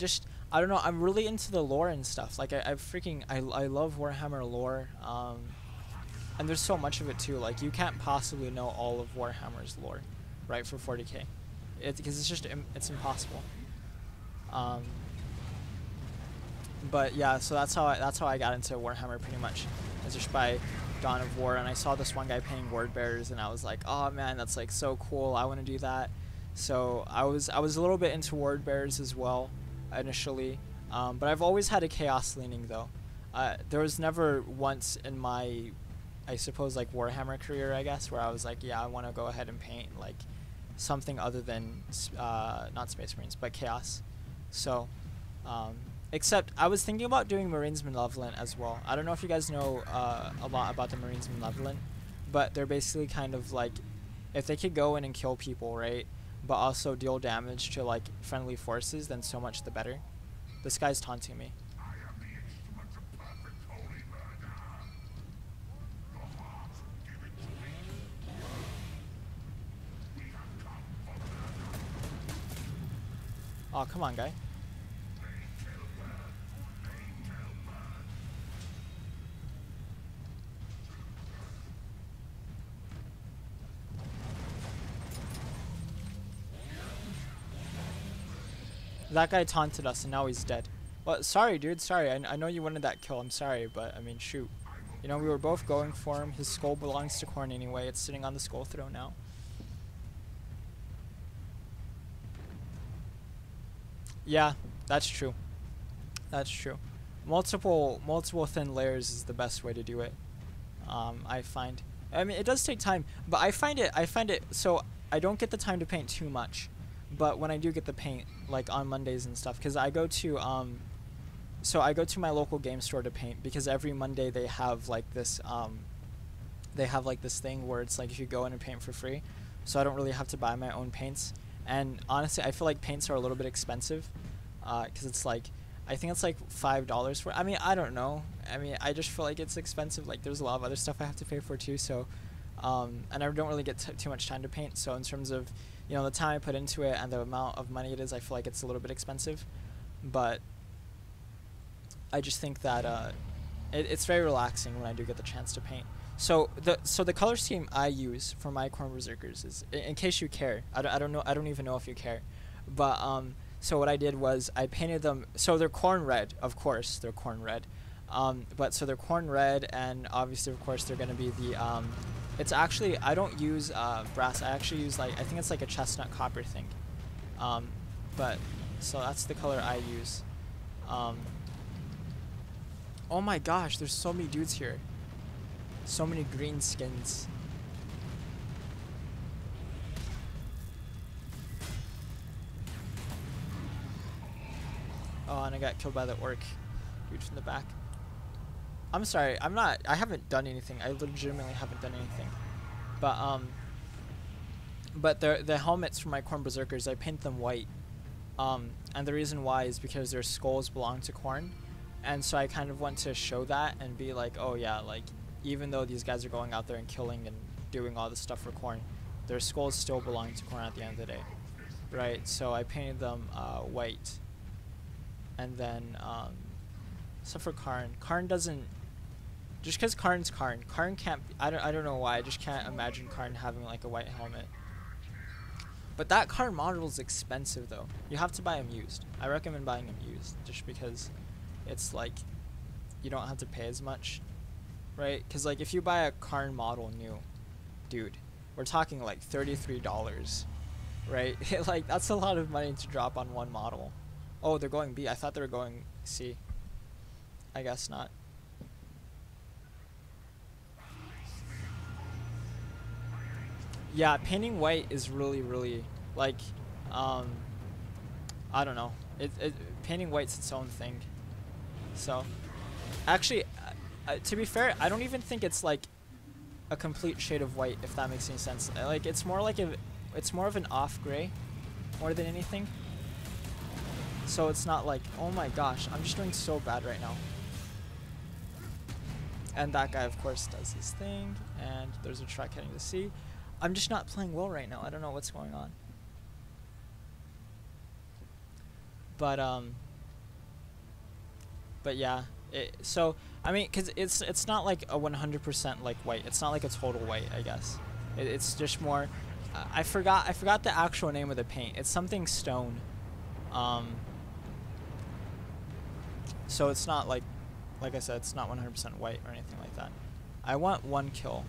don't know, I'm really into the lore and stuff. Like I love Warhammer lore. And there's so much of it too. Like you can't possibly know all of Warhammer's lore, right, for 40k. Because it's just it's impossible. But yeah, so that's how I got into Warhammer pretty much. It's just by Dawn of War, and I saw this one guy painting word bearers, and I was like, oh man, that's like so cool. I want to do that. So I was a little bit into word bearers as well initially, but I've always had a chaos leaning though. There was never once in my, I suppose, like Warhammer career, I guess, where I was like, yeah, I want to go ahead and paint like something other than not Space Marines but chaos. So except I was thinking about doing Marines Malevolent as well. I don't know if you guys know a lot about the Marines Malevolent, but they're basically kind of like, if they could go in and kill people, right, but also deal damage to like friendly forces, then so much the better. This guy's taunting me. Oh, come on, guy. That guy taunted us and now he's dead. Well, sorry, dude. Sorry. I know you wanted that kill. I'm sorry, but I mean, shoot. You know, we were both going for him. His skull belongs to Khorne anyway. It's sitting on the skull throne now. Yeah, that's true. That's true. Multiple thin layers is the best way to do it. I find. I mean, it does take time, but I find it so I don't get the time to paint too much. But when I do get the paint, like on Mondays and stuff, because I go to my local game store to paint, because every Monday they have like this thing where it's like if you go in and paint for free, so I don't really have to buy my own paints. And honestly, I feel like paints are a little bit expensive, because it's like, I think it's like $5 for. I mean, I don't know. I mean, I just feel like it's expensive. Like there's a lot of other stuff I have to pay for too. So, and I don't really get too much time to paint. So in terms of, you know, the time I put into it and the amount of money it is, I feel like it's a little bit expensive. But I just think that it's very relaxing when I do get the chance to paint. So the color scheme I use for my Khorne Berzerkers is, in case you care, I don't even know if you care, but so what I did was I painted them, so they're Khorne red, of course, they're Khorne red, but so they're Khorne red, and obviously of course they're gonna be the it's actually, I don't use brass, I actually use like, I think it's like a chestnut copper thing, but so that's the color I use. Oh my gosh, there's so many dudes here. So many green skins. Oh, and I got killed by the orc dude from the back. I'm sorry, I haven't done anything. I legitimately haven't done anything. But the helmets for my Khorne Berzerkers, I paint them white. And the reason why is because their skulls belong to Khorne. And so I kind of want to show that and be like, oh yeah, like, even though these guys are going out there and killing and doing all this stuff for Khorne, their skulls still belong to Khorne at the end of the day, right? So I painted them white, and then so for Khorne doesn't, just because Khorne can't. I don't know why. I just can't imagine Khorne having like a white helmet. But that Khorne model is expensive though. You have to buy them used. I recommend buying them used, just because it's like you don't have to pay as much. Right? Because, like, if you buy a Khorne model new, dude, we're talking, like, $33, right? Like, that's a lot of money to drop on one model. Oh, they're going B. I thought they were going C. I guess not. Yeah, painting white is really like, um, I don't know. Painting white's its own thing. So, actually, to be fair, I don't even think it's like a complete shade of white, if that makes any sense. Like, it's more like it's more of an off gray, more than anything. So it's not like, oh my gosh, I'm just doing so bad right now. And that guy, of course, does his thing, and there's a truck heading to sea. I'm just not playing well right now. I don't know what's going on. But yeah. So I mean, cause it's not like a 100% like white. It's not like a total white, I guess. It's just more. I forgot the actual name of the paint. It's something stone. So it's not like I said, it's not 100% white or anything like that. I want 1 kill.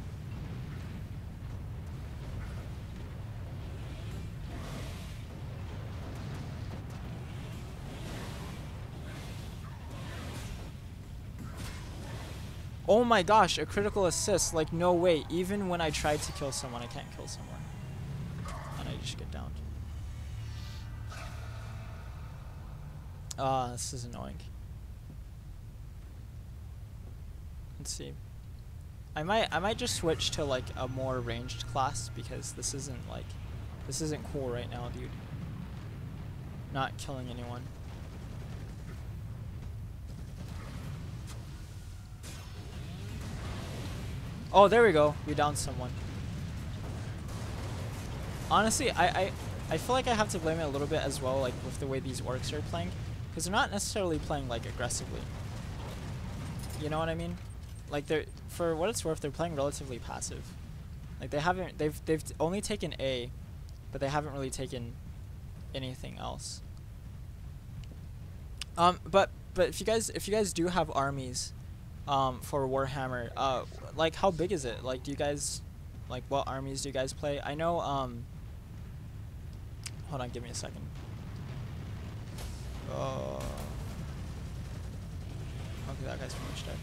Oh my gosh, a critical assist. Like, no way. Even when I tried to kill someone, I can't kill someone. And I just get downed. This is annoying. Let's see. I might just switch to like a more ranged class, because this isn't cool right now, dude. Not killing anyone. Oh, there we go. We downed someone. Honestly, I feel like I have to blame it a little bit as well, like with the way these orcs are playing, because they're not necessarily playing like aggressively. You know what I mean? Like, they're, for what it's worth, they're playing relatively passive. Like, they've only taken A, but they haven't really taken anything else. But if you guys do have armies, for Warhammer, like, how big is it? Like, do you guys, like, what armies do you guys play? I know, hold on, give me a second. Okay, that guy's pretty much dead.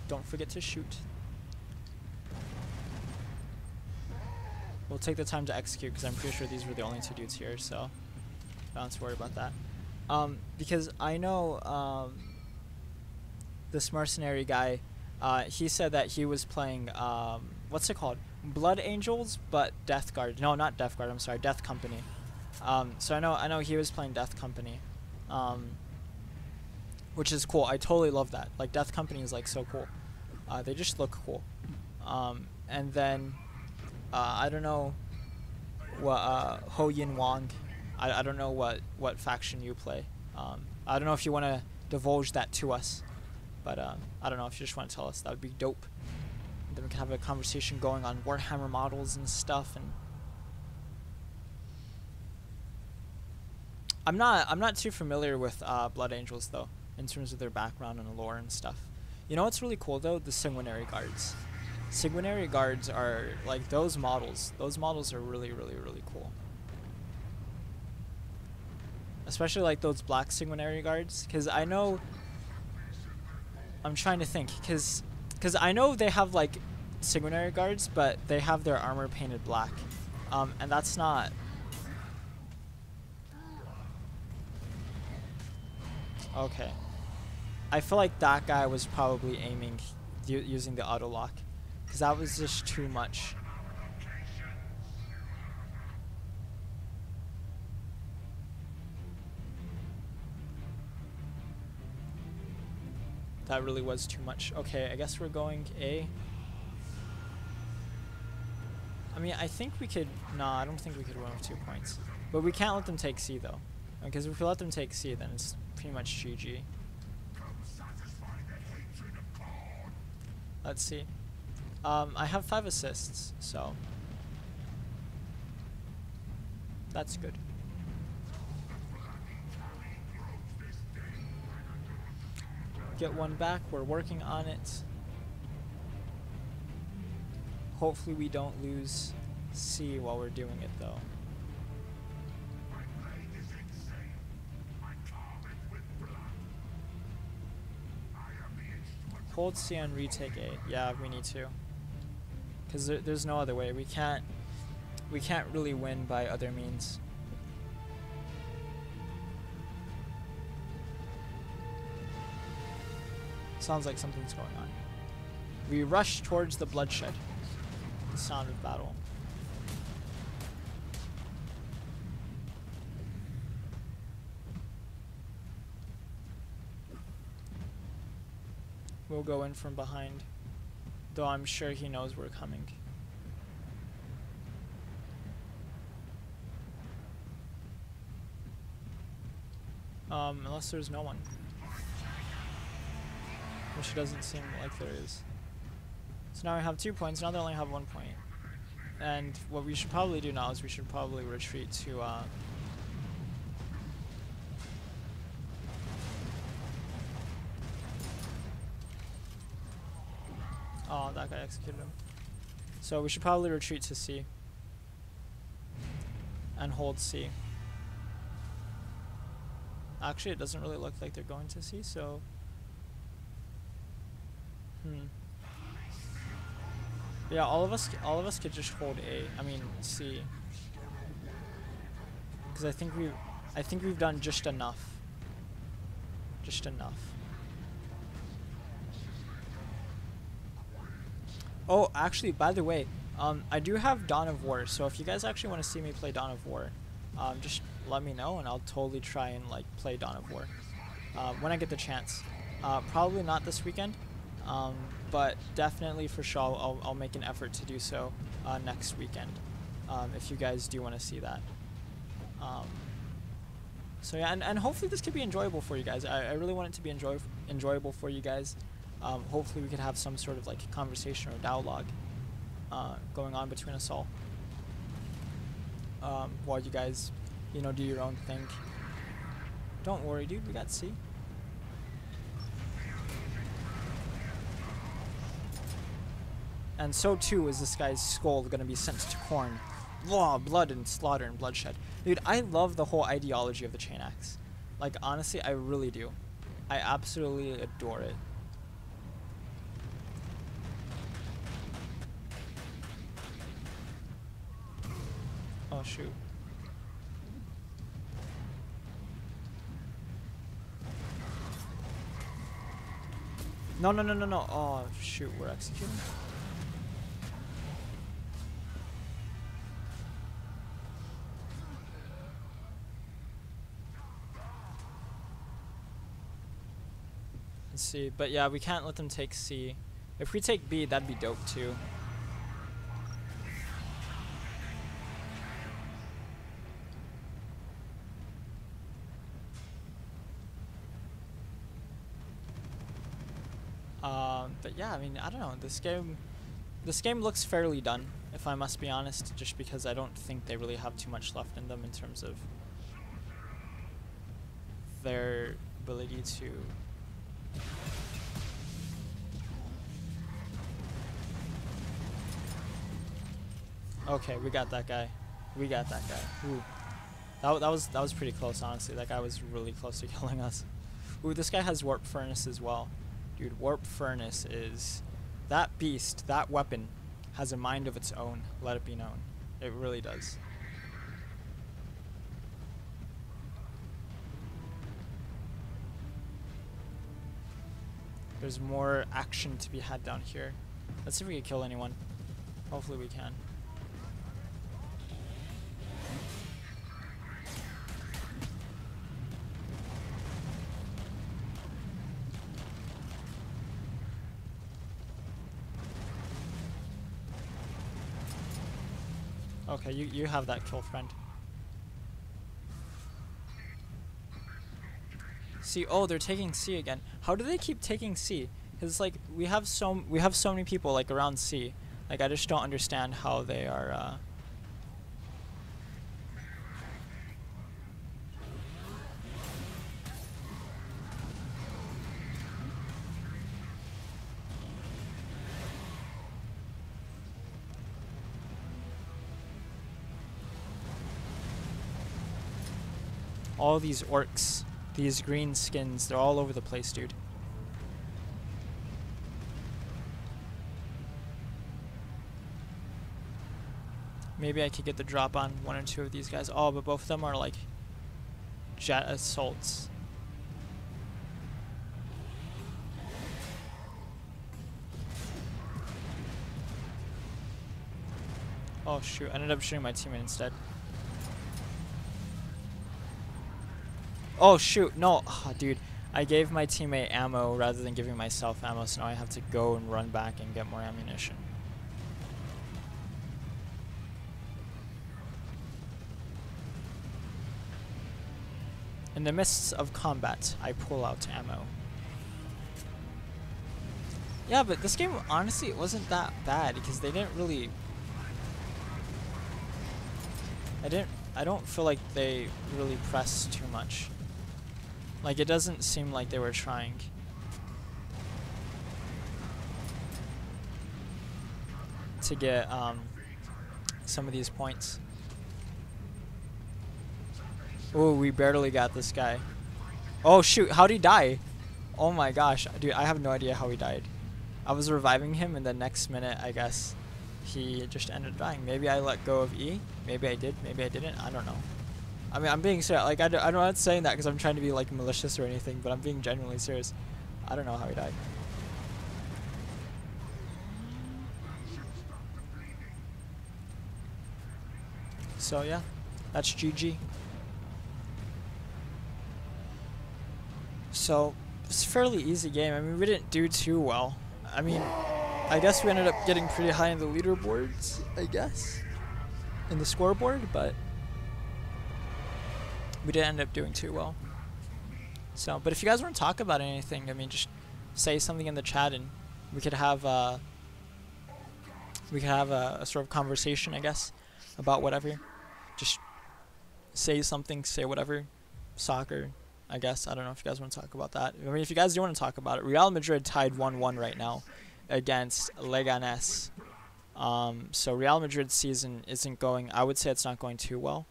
Don't forget to shoot. We'll take the time to execute, because I'm pretty sure these were the only 2 dudes here, so don't have to worry about that. Because I know, this mercenary guy, he said that he was playing, what's it called? Blood Angels, but Death Guard. No, not Death Guard, I'm sorry, Death Company. So I know he was playing Death Company. Which is cool. I totally love that. Like, Death Company is like so cool. They just look cool. And then I don't know what Ho Yin Wang. I don't know what faction you play. I don't know if you want to divulge that to us, but I don't know if you just want to tell us. That would be dope. And then we can have a conversation going on Warhammer models and stuff. And I'm not too familiar with Blood Angels though, in terms of their background and lore and stuff. You know what's really cool though? The Sanguinary Guards. Sanguinary Guards are like those models. Those models are really cool. Especially like those black Sanguinary Guards, because I know. I'm trying to think, because I know they have like Sanguinary Guards, but they have their armor painted black, and that's not. Okay. I feel like that guy was probably aiming using the auto lock, because that was just too much. That really was too much. Okay, I guess we're going A. I mean, I think we could. Nah, I don't think we could win with 2 points. But we can't let them take C though, because if we let them take C, then it's pretty much GG. Let's see. I have 5 assists, so that's good. Get 1 back. We're working on it. Hopefully we don't lose C while we're doing it though. Hold C and retake A. Yeah, we need to. because there's no other way. We can't really win by other means. Sounds like something's going on. We rush towards the bloodshed. The sound of battle. We'll go in from behind, though I'm sure he knows we're coming. Unless there's no one. Which doesn't seem like there is. So now we have 2 points, now they only have 1 point. And what we should probably do now is we should probably retreat to, oh, that guy executed him. So we should probably retreat to C. And hold C. Actually, it doesn't really look like they're going to C, so... Yeah, all of us could just hold A. I mean C. Because I think we've done just enough. Just enough. Oh, actually, by the way, I do have Dawn of War, so if you guys actually want to see me play Dawn of War, just let me know and I'll totally try and like play Dawn of War when I get the chance. Probably not this weekend, but definitely for sure I'll make an effort to do so next weekend if you guys do want to see that. So yeah, and hopefully this could be enjoyable for you guys. I really want it to be enjoyable for you guys. Hopefully we could have some sort of like conversation or dialogue going on between us all while you guys, you know, do your own thing. Don't worry, dude, we got C. And so too is this guy's skull going to be sent to Khorne. Law, blood and slaughter and bloodshed. Dude, I love the whole ideology of the chain axe. Like, honestly, I really do. I absolutely adore it. Oh, shoot. No, no, no, no, no. Oh, shoot, we're executing. Let's see, but yeah, we can't let them take C. If we take B, that'd be dope too. But yeah, I mean, I don't know. This game looks fairly done, if I must be honest, just because I don't think they really have too much left in them in terms of their ability to okay, we got that guy. We got that guy. Ooh. That was pretty close, honestly. That guy was really close to killing us. Ooh, this guy has Warp Furnace as well. Dude, Warp Furnace is... That beast, that weapon, has a mind of its own, let it be known. It really does. There's more action to be had down here. Let's see if we can kill anyone. Hopefully we can. Okay, you have that kill, friend. C. Oh, they're taking C again. How do they keep taking C? Because like we have so many people like around C. Like I just don't understand how they are. All these orcs, these green skins, they're all over the place, dude. maybe I could get the drop on one or two of these guys. Oh, but both of them are like jet assaults. Oh shoot, I ended up shooting my teammate instead. Oh shoot, no, oh, dude. I gave my teammate ammo rather than giving myself ammo, so now I have to go and run back and get more ammunition. In the midst of combat, I pull out ammo. Yeah, but this game, honestly, it wasn't that bad because they didn't really... I don't feel like they really pressed too much. Like, it doesn't seem like they were trying. To get, some of these points. Oh, we barely got this guy. Oh, shoot, how'd he die? Oh my gosh, dude, I have no idea how he died. I was reviving him, and the next minute, I guess, he just ended up dying. Maybe I let go of E. Maybe I did. Maybe I didn't. I don't know. I mean, I'm being serious. Like, I'm not saying that because I'm trying to be, like, malicious or anything, but I'm being genuinely serious. I don't know how he died. So, yeah. That's GG. So, it's a fairly easy game. I mean, we didn't do too well. I mean, I guess we ended up getting pretty high in the leaderboards, I guess. In the scoreboard, but we didn't end up doing too well. So, but if you guys want to talk about anything, I mean, just say something in the chat and we could have a sort of conversation, I guess, about whatever. Just say something, say whatever. Soccer, I guess. I don't know if you guys want to talk about that. I mean, if you guys do want to talk about it, Real Madrid tied 1-1 right now against Leganés. So Real Madrid's season isn't going, I would say it's not going too well.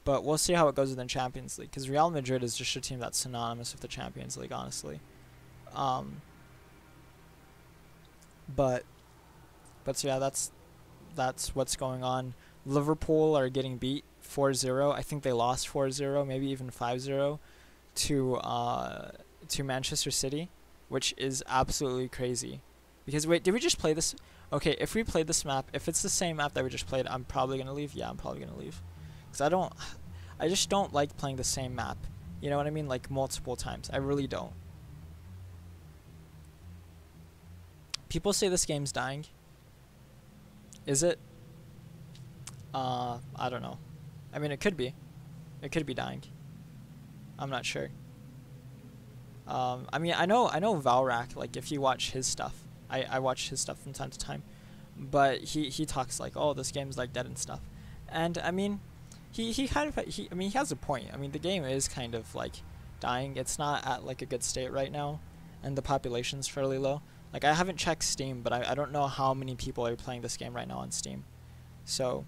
But we'll see how it goes within Champions League. Because Real Madrid is just a team that's synonymous with the Champions League, honestly. But so yeah, that's what's going on. Liverpool are getting beat 4-0. I think they lost 4-0, maybe even 5-0 to Manchester City, which is absolutely crazy. Because wait, did we just play this? Okay, if we played this map, if it's the same map that we just played, I'm probably gonna leave. Yeah, I'm probably gonna leave. Because I just don't like playing the same map. You know what I mean? Like multiple times. I really don't. People say this game's dying. Is it? I don't know. I mean, it could be. It could be dying. I'm not sure. I mean, I know Valrak, like, if you watch his stuff, I watch his stuff from time to time, but he talks like, oh, this game's like dead and stuff, and I mean, he kind of, I mean, he has a point. I mean, the game is kind of like dying. It's not at like a good state right now, and the population's fairly low. Like, I haven't checked Steam, but I don't know how many people are playing this game right now on Steam, so.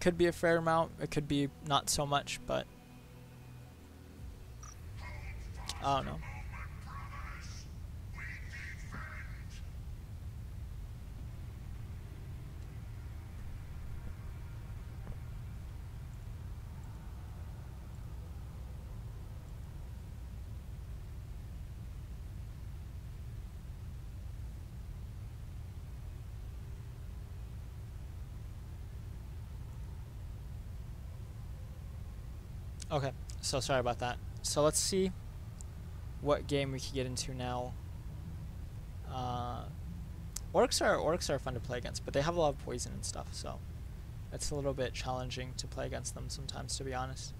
Could be a fair amount, it could be not so much, but I don't know. Okay, so sorry about that. So let's see what game we could get into now. Orcs are fun to play against, but they have a lot of poison and stuff, so it's a little bit challenging to play against them sometimes, to be honest.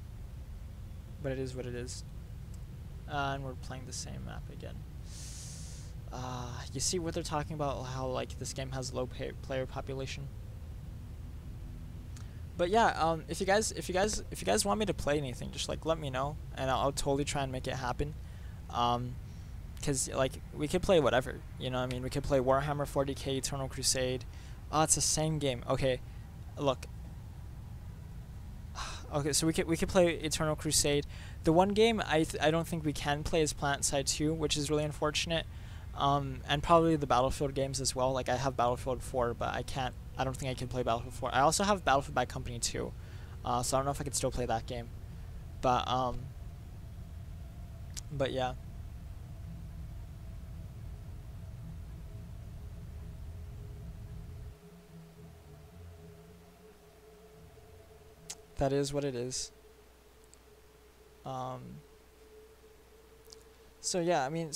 But it is what it is. And we're playing the same map again. You see what they're talking about? How like this game has low player population. But yeah, if you guys want me to play anything, just like let me know, and I'll totally try and make it happen. Cause like we could play whatever, you know what I mean? We could play Warhammer 40k, Eternal Crusade. Oh, it's the same game. Okay, look. Okay, so we could play Eternal Crusade. The one game I don't think we can play is PlanetSide 2, which is really unfortunate. And probably the Battlefield games as well. Like I have Battlefield 4, but I don't think I can play Battlefield 4. I also have Battlefield Bad Company 2, so I don't know if I could still play that game. But yeah. That is what it is. So yeah, I mean,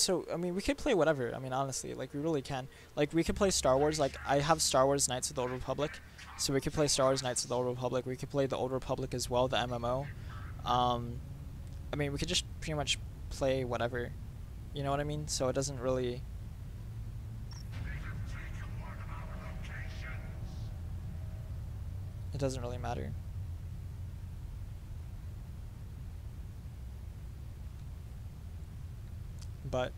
we could play whatever. I mean, honestly, like we really can. Like we could play Star Wars. Like I have Star Wars Knights of the Old Republic, so we could play Star Wars Knights of the Old Republic. We could play the Old Republic as well, the MMO. I mean, we could just pretty much play whatever. You know what I mean? So it doesn't really. It doesn't really matter. But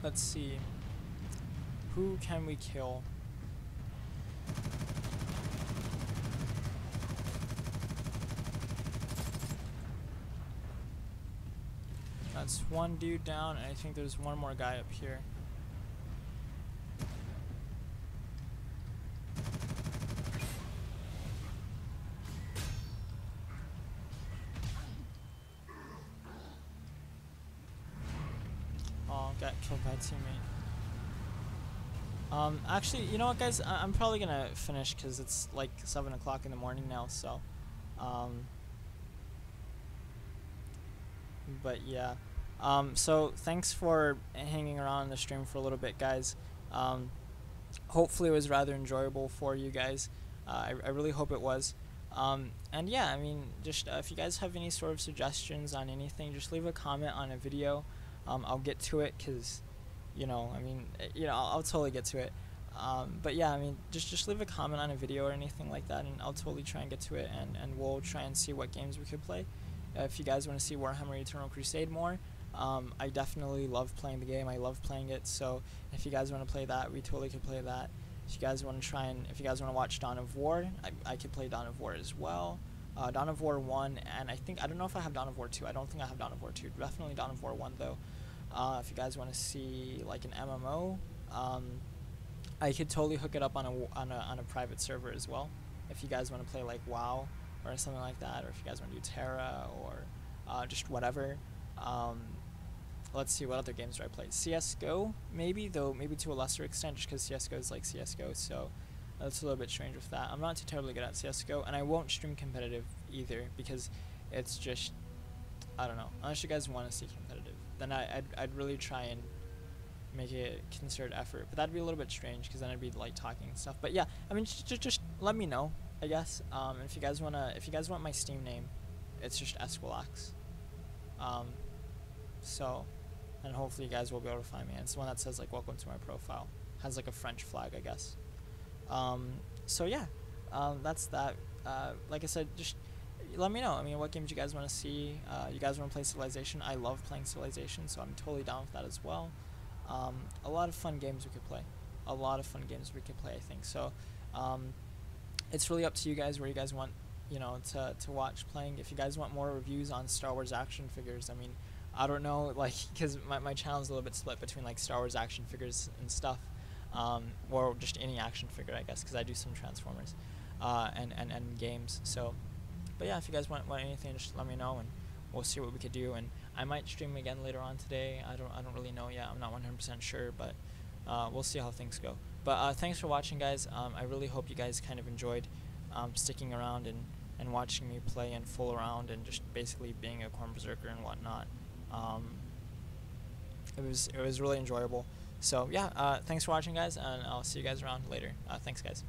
let's see. Who can we kill? That's one dude down, and I think there's one more guy up here. Oh, got killed by a teammate. Actually, you know what, guys? I'm probably gonna finish because it's like 7 o'clock in the morning now. So, but yeah. So thanks for hanging around the stream for a little bit, guys. Hopefully it was rather enjoyable for you guys. I really hope it was. And yeah, I mean, just if you guys have any sort of suggestions on anything, just leave a comment on a video. I'll get to it because, you know, I mean, you know, I'll totally get to it. But yeah, I mean, just leave a comment on a video or anything like that, and I'll totally try and get to it, and we'll try and see what games we could play. If you guys want to see Warhammer Eternal Crusade more, I definitely love playing the game. I love playing it. So if you guys want to play that, we totally could play that. If you guys want to if you guys want to watch Dawn of War, I could play Dawn of War as well. Dawn of War 1, and I don't know if I have Dawn of War 2. I don't think I have Dawn of War 2. Definitely Dawn of War 1 though. If you guys want to see like an MMO, I could totally hook it up on a private server as well. If you guys want to play like WoW or something like that, or if you guys want to do Terra or just whatever. Let's see, what other games do I play? CSGO, maybe, though maybe to a lesser extent, just because CSGO is like CSGO, so that's a little bit strange with that. I'm not too terribly good at CSGO, and I won't stream competitive either, because it's just, I don't know, unless you guys want to see competitive, then I'd really try and make a concerted effort, but that'd be a little bit strange, because then I'd be like talking and stuff. But yeah, I mean, just let me know, I guess. And if you guys want my Steam name, it's just Esquilax. So, and hopefully you guys will be able to find me. And it's the one that says like "Welcome to my profile." Has like a French flag, I guess. So yeah, that's that. Like I said, just let me know. I mean, what games you guys want to see? You guys want to play Civilization? I love playing Civilization, so I'm totally down with that as well. A lot of fun games we could play. I think so. It's really up to you guys where you guys want, you know, to watch playing. If you guys want more reviews on Star Wars action figures, I mean, I don't know, like, because my channel is a little bit split between like Star Wars action figures and stuff, or just any action figure, I guess, because I do some Transformers, and games. So, but yeah, if you guys want anything, just let me know, and we'll see what we could do. And I might stream again later on today. I don't really know yet. I'm not 100% sure, but we'll see how things go. But thanks for watching, guys. I really hope you guys kind of enjoyed sticking around and watching me play and fool around and just basically being a Khorne Berzerker and whatnot. It was really enjoyable. So yeah, thanks for watching, guys, and I'll see you guys around later. Thanks, guys.